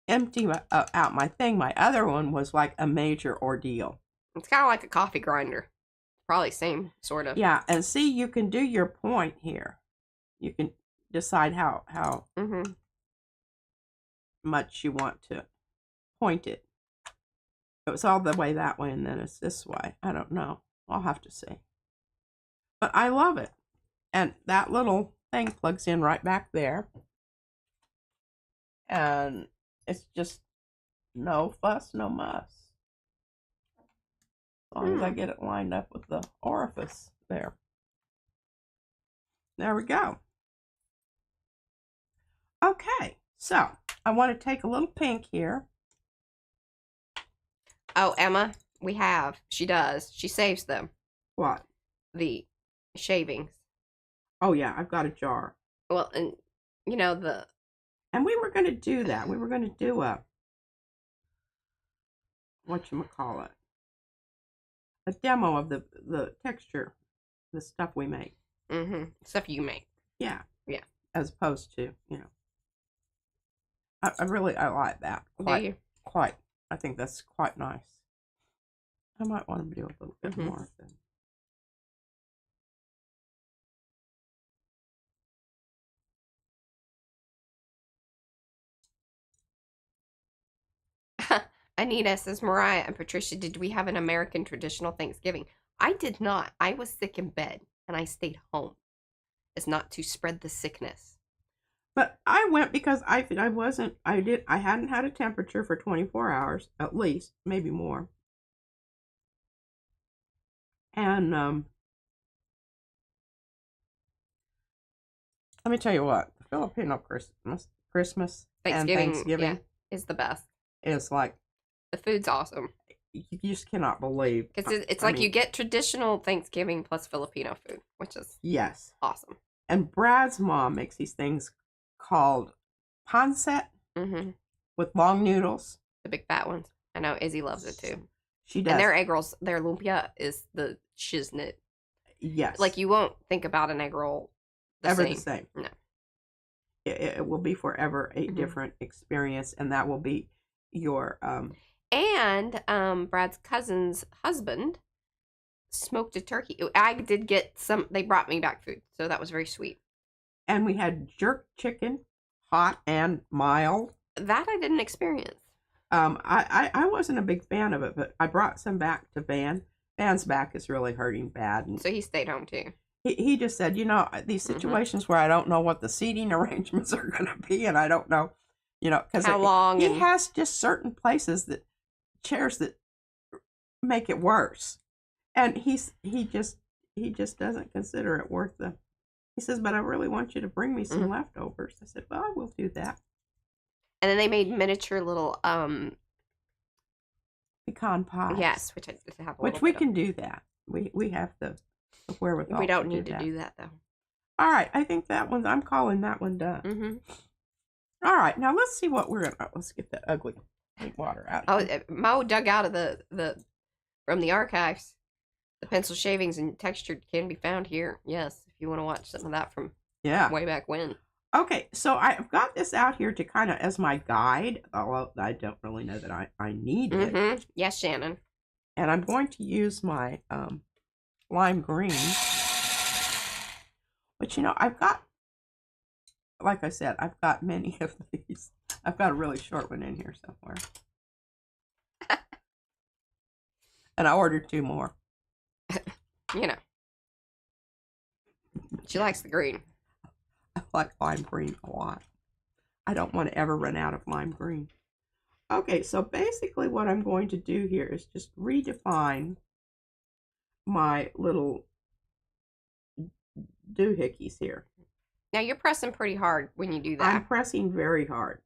Empty out my thing. My other one was like a major ordeal. It's kind of like a coffee grinder. Probably same sort of. Yeah, and see, you can do your point here. You can decide how Mm-hmm. much you want to point it. It was all the way that way, and then it's this way. I don't know. I'll have to see. But I love it. And that little thing plugs in right back there. And it's just no fuss, no muss. As long as I get it lined up with the orifice there. There we go. Okay, so I want to take a little pink here. Oh, Emma, We have. She does. She saves them. What? The shavings. Oh yeah, I've got a jar. Well, and you know the. And we were going to do that. We were going to do a whatchamacallit, a demo of the texture, the stuff we make. Stuff you make. Yeah. Yeah. As opposed to, I really, I like that. Do you? Quite. I think that's quite nice. I might want to do a little bit more of them. Anita says, Mariah and Patricia, did we have an American traditional Thanksgiving? I did not. I was sick in bed and I stayed home as not to spread the sickness. But I went because I hadn't had a temperature for 24 hours, at least, maybe more. And let me tell you what, Filipino Christmas and Thanksgiving yeah, is the best. Is like, the food's awesome. You just cannot believe. Because it's like you get traditional Thanksgiving plus Filipino food, which is awesome. And Brad's mom makes these things called pancit with long noodles. The big fat ones. I know Izzy loves it too. She does. And their egg rolls, their lumpia is the shiznit. Yes. Like you won't think about an egg roll the same. No. It will be forever a different experience, and that will be your And Brad's cousin's husband smoked a turkey. I did get some. They brought me back food, so that was very sweet. And we had jerk chicken, hot and mild. That I didn't experience. I wasn't a big fan of it, but I brought some back to Van. Van's back is really hurting bad, and so he stayed home too. He just said, these situations where I don't know what the seating arrangements are going to be, and I don't know, because how long he has just certain places chairs that make it worse, and he just doesn't consider it worth the. He says, but I really want you to bring me some leftovers. I said, well, I will do that. And then they made miniature little pecan pies. Yes, which I have. We can do that. We have the wherewithal. We don't need to do that though. All right, I think I'm calling that one done. All right, now let's see what let's get the ugly water out. Mo dug out of from the archives. The pencil shavings and textured can be found here. Yes, if you want to watch some of that from way back when. Okay, so I've got this out here to kind of as my guide, although I don't really know that I need it. Yes, Shannon. And I'm going to use my lime green. But I've got, like I said, I've got many of these. I've got a really short one in here somewhere. And I ordered 2 more. She likes the green. I like lime green a lot. I don't want to ever run out of lime green. Okay, so basically what I'm going to do here is just redefine my little doohickeys here. Now you're pressing pretty hard when you do that. I'm pressing very hard.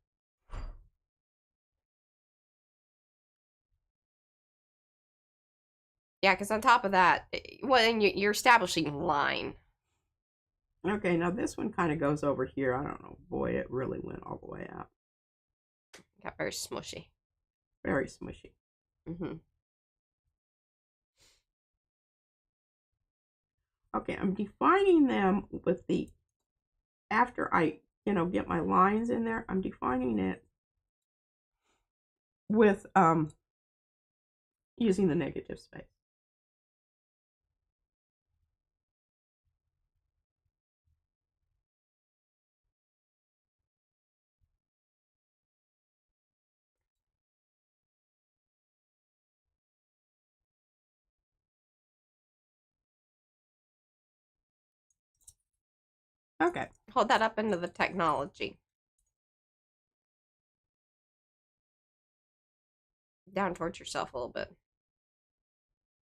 Yeah, because on top of that, and you're establishing line. Okay, now this one kind of goes over here. I don't know. Boy, it really went all the way out. Got very smushy. Very smushy. Okay, I'm defining them with after I, get my lines in there, I'm defining it with, using the negative space. Okay. Hold that up into the technology. Down towards yourself a little bit.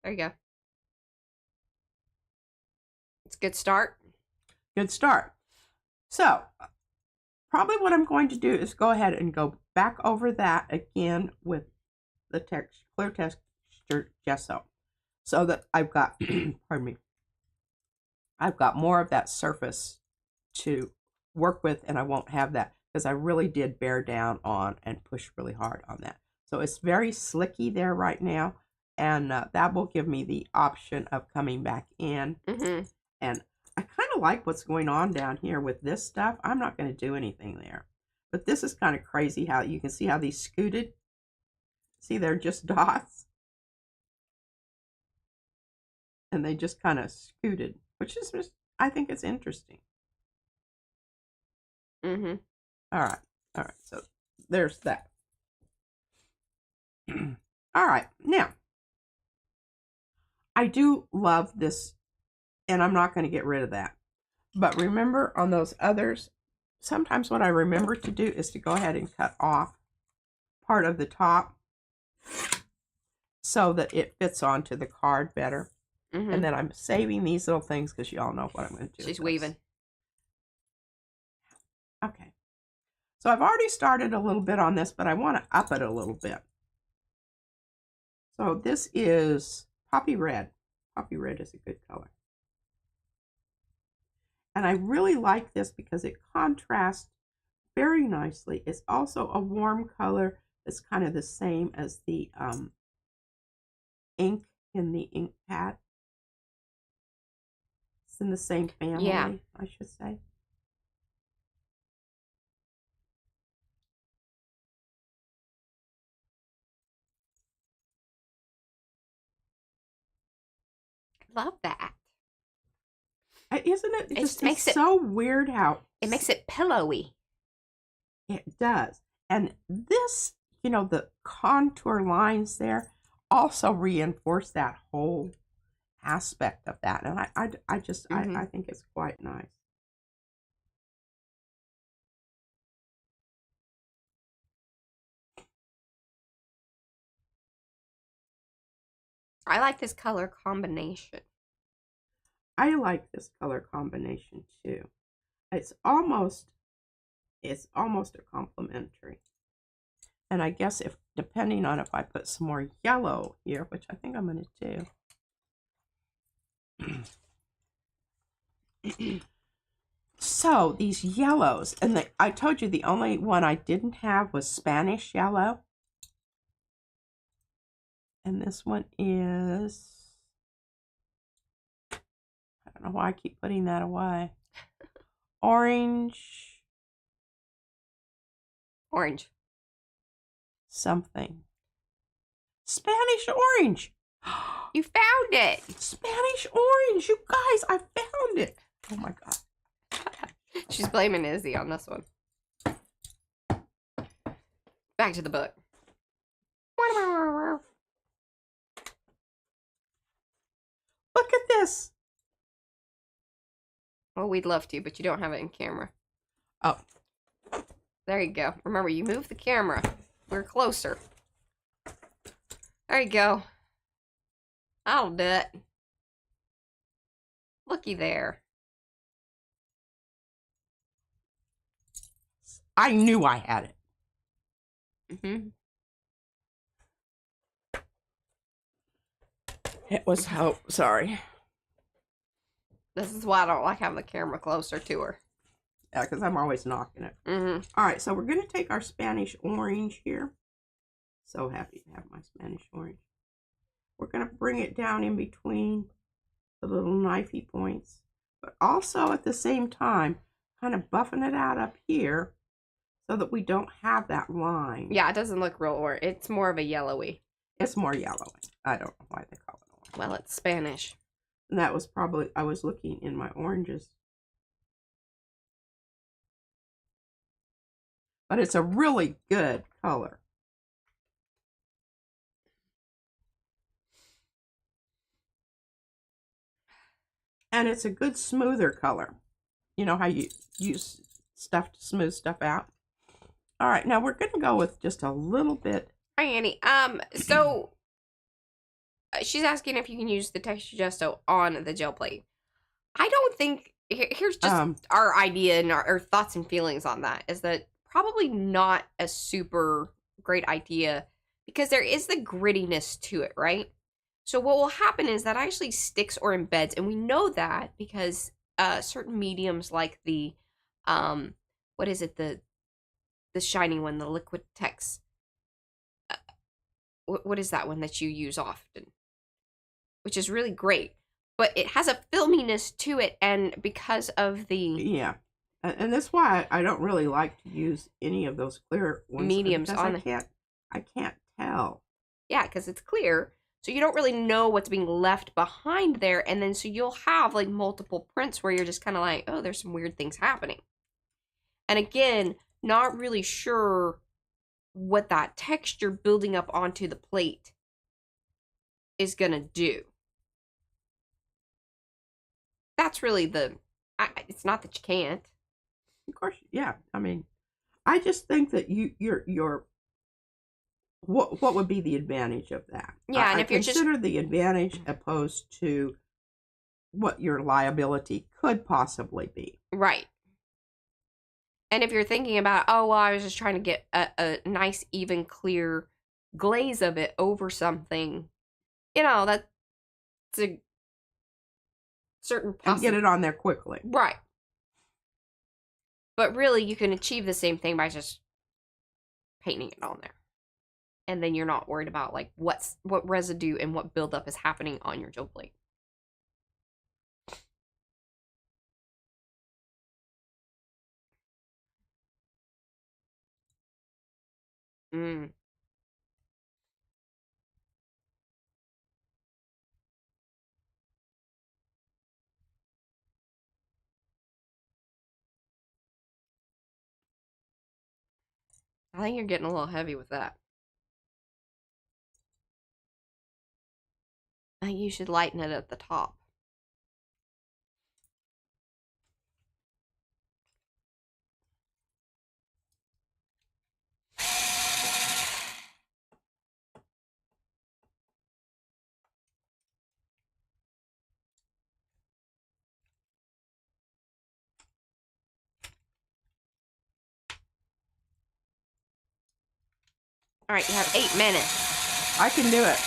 There you go. It's a good start. Good start. So, probably what I'm going to do is go ahead and go back over that again with the clear extra gesso so that I've got, pardon me, I've got more of that surface to work with, and I won't have that because I really did bear down on and push really hard on that. So it's very slicky there right now, and that will give me the option of coming back in. And I kind of like what's going on down here with this stuff. I'm not going to do anything there. But this is kind of crazy how you can see how these scooted. See, they're just dots. And they just kind of scooted, which is just, I think it's interesting. All right. So there's that. All right. Now, I do love this, and I'm not going to get rid of that. But remember on those others, sometimes what I remember to do is to go ahead and cut off part of the top so that it fits onto the card better. And then I'm saving these little things because you all know what I'm going to do. She's weaving. Okay. So I've already started a little bit on this, but I want to up it a little bit. So this is Poppy Red. Poppy Red is a good color. And I really like this because it contrasts very nicely. It's also a warm color that's kind of the same as the ink in the ink pad. It's in the same family, I should say. Love that. Isn't it? It just makes it so weird how it makes it pillowy. It does. And this, you know, the contour lines there also reinforce that whole aspect of that. And I just I think it's quite nice. I like this color combination. I like this color combination too. It's almost a complementary. And I guess if depending on if I put some more yellow here, which I think I'm going to do. So these yellows, and I told you the only one I didn't have was Spanish yellow. And this one is, I don't know why I keep putting that away. Orange. Something. Spanish orange. You found it. Spanish orange. You guys, I found it. Oh my God. She's blaming Izzy on this one. Back to the book. Look at this. Well, we'd love to, but you don't have it in camera. Oh. There you go. Remember, you move the camera. We're closer. There you go. I'll do it. Looky there. I knew I had it. It was hope. Sorry. This is why I don't like having the camera closer to her. Yeah, because I'm always knocking it. All right, so we're going to take our Spanish orange here. So happy to have my Spanish orange. We're going to bring it down in between the little knifey points, but also at the same time, kind of buffing it out up here so that we don't have that line. Yeah, it doesn't look real orange. It's more of a yellowy. It's more yellowy. I don't know why they call it orange. Well, it's Spanish. And that was probably, I was looking in my oranges. But it's a really good color. And it's a good smoother color. You know how you use stuff to smooth stuff out? All right, now we're going to go with just a little bit. Hi, Annie. So she's asking if you can use the texture gesso on the gel plate. I don't think, here's just our idea and our thoughts and feelings on that, is that probably not a super great idea because there is the grittiness to it, right? So what will happen is that actually sticks or embeds, and we know that because certain mediums like the what is it, the shiny one, the liquid text. What is that one that you use often? Which is really great, but it has a filminess to it, and because of the and that's why I don't really like to use any of those clear ones, mediums because on I can't tell. Yeah, because it's clear, so you don't really know what's being left behind there, and then so you'll have like multiple prints where you're just kind of like, oh, there's some weird things happening. And again, not really sure what that texture building up onto the plate is gonna do. That's really it's not that you can't. Of course, yeah. I mean, I just think that you're what would be the advantage of that? Yeah, and if you're consider the advantage opposed to what your liability could possibly be. Right. And if you're thinking about, oh, well, I was just trying to get a nice, even, clear glaze of it over something, that's a certain and get it on there quickly. Right. But really, you can achieve the same thing by just painting it on there. And then you're not worried about, like, what residue and what buildup is happening on your gel plate. I think you're getting a little heavy with that. I think you should lighten it at the top. All right, you have 8 minutes. I can do it.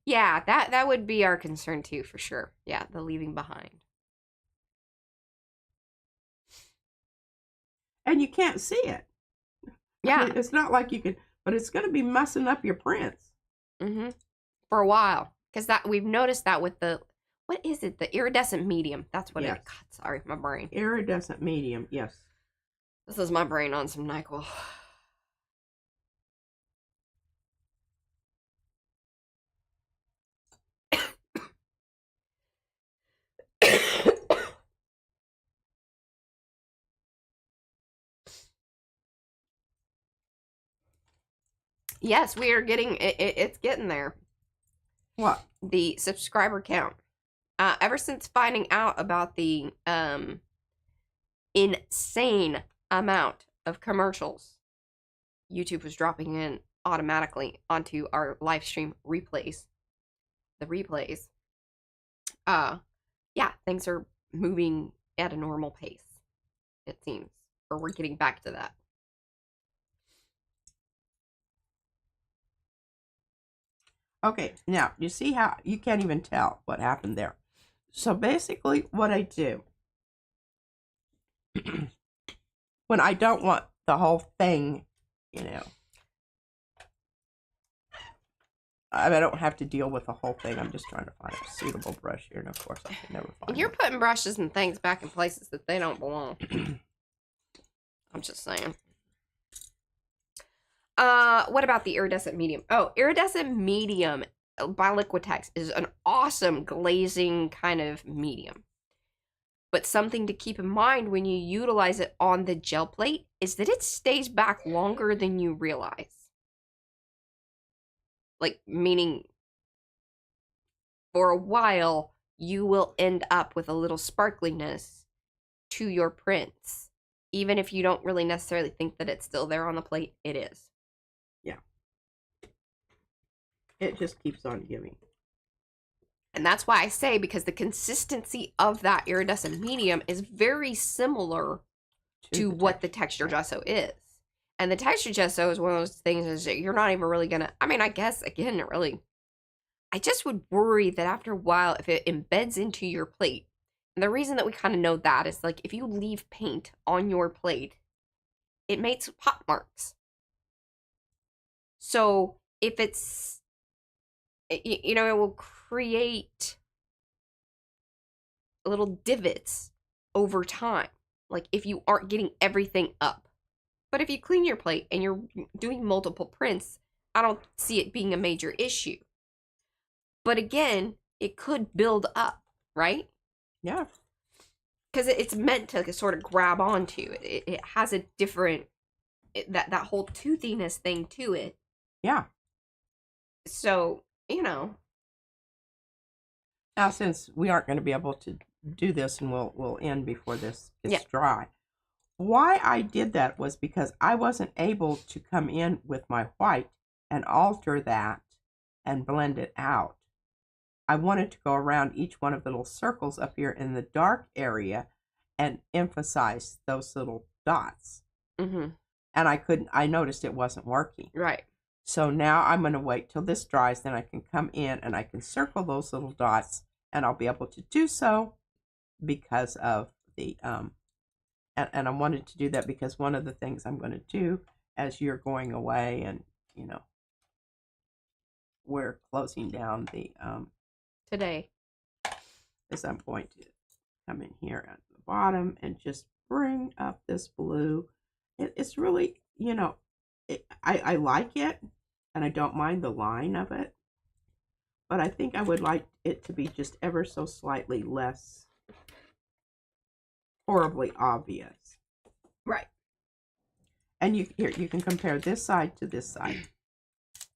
Yeah, that would be our concern too, for sure. Yeah, the leaving behind. And you can't see it. Yeah. I mean, it's not like you can, but it's going to be messing up your prints. Mm-hmm. For a while. Because we've noticed that with the, what is it? The iridescent medium. That's what it is. God, sorry, my brain. Iridescent medium, yes. This is my brain on some NyQuil. Yes, we are getting it's getting there. What? The subscriber count. Ever since finding out about the insane amount of commercials YouTube was dropping in automatically onto our live stream replays. The replays. Yeah, things are moving at a normal pace, it seems. Or we're getting back to that. Okay, now, you see how you can't even tell what happened there. So basically what I do, when I don't want the whole thing, I don't have to deal with the whole thing. I'm just trying to find a suitable brush here, and of course I can never find You're one. putting brushes and things back in places that they don't belong. I'm just saying. What about the iridescent medium? Oh, iridescent medium by Liquitex is an awesome glazing kind of medium. But something to keep in mind when you utilize it on the gel plate is that it stays back longer than you realize. Like, meaning for a while, you will end up with a little sparkliness to your prints. Even if you don't really necessarily think that it's still there on the plate, it is. Yeah. It just keeps on giving. And that's why I say, because the consistency of that iridescent medium is very similar to what the texture gesso is. And the texture gesso is one of those things is that you're not even really gonna, I mean, I guess, again, I just would worry that after a while, if it embeds into your plate, and the reason that we kind of know that is, like, if you leave paint on your plate, it makes pot marks. So if it's, it will create little divots over time, like if you aren't getting everything up. But if you clean your plate and you're doing multiple prints, I don't see it being a major issue. But again, it could build up, right? Yeah. Because it's meant to sort of grab onto. It has a different, that whole toothiness thing to it. Yeah. So, Now, since we aren't going to be able to do this, and we'll end before this gets dry. Why I did that was because I wasn't able to come in with my white and alter that and blend it out. I wanted to go around each one of the little circles up here in the dark area and emphasize those little dots. Mm-hmm. And I noticed it wasn't working. Right. So now I'm going to wait till this dries, then I can come in and I can circle those little dots, and I'll be able to do so because of the, and I wanted to do that because one of the things I'm going to do as you're going away and, we're closing down the, today, is I'm going to come in here at the bottom and just bring up this blue. It's really, I like it, and I don't mind the line of it, but I think I would like it to be just ever so slightly less horribly obvious. Right. And you can compare this side to this side.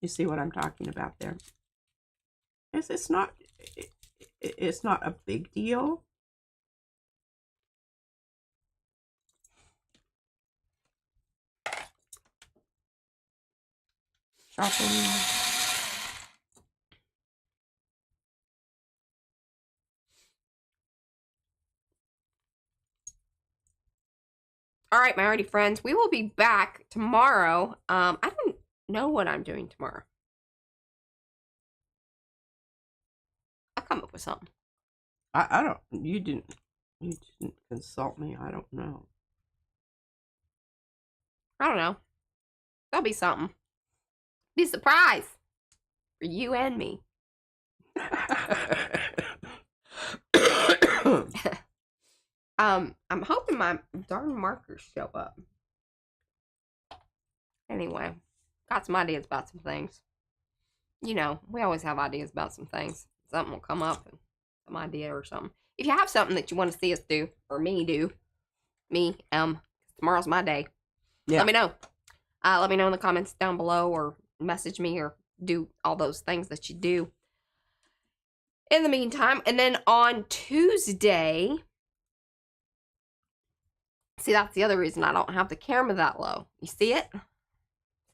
You see what I'm talking about there? It's not a big deal. Sharpen. All right, my Arty friends, we will be back tomorrow. I don't know what I'm doing tomorrow. I'll come up with something. I don't. You didn't consult me. I don't know. I don't know. There'll be something. Be a surprise for you and me. I'm hoping my darn markers show up. Anyway, got some ideas about some things. We always have ideas about some things. Something will come up, and some idea or something. If you have something that you want to see us do, or me do, tomorrow's my day. Yeah. Let me know. Let me know in the comments down below, or message me, or do all those things that you do in the meantime. And then on Tuesday, see, that's the other reason I don't have the camera that low. You see it?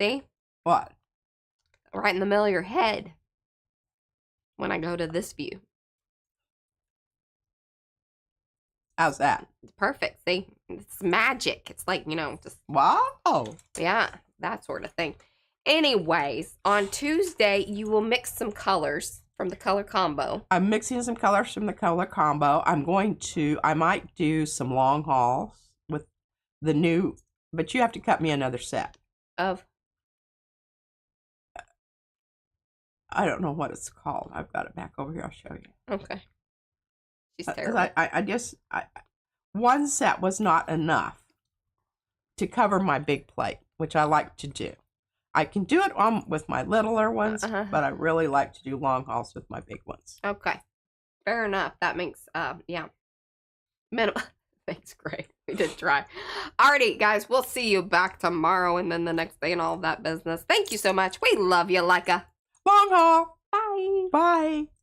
See? What? Right in the middle of your head when I go to this view. How's that? It's perfect. See? It's magic. It's like, just... Wow. Yeah, that sort of thing. Anyways, on Tuesday, you will mix some colors from the color combo. I'm mixing some colors from the color combo. I might do some long hauls with the new, but you have to cut me another set. Of? I don't know what it's called. I've got it back over here. I'll show you. Okay. She's terrible. I guess one set was not enough to cover my big plate, which I like to do. I can do it with my littler ones, but I really like to do long hauls with my big ones. Okay. Fair enough. That makes, yeah. Thanks, Greg. We did try. Alrighty, guys. We'll see you back tomorrow and then the next day and all of that business. Thank you so much. We love you like a long haul. Bye. Bye.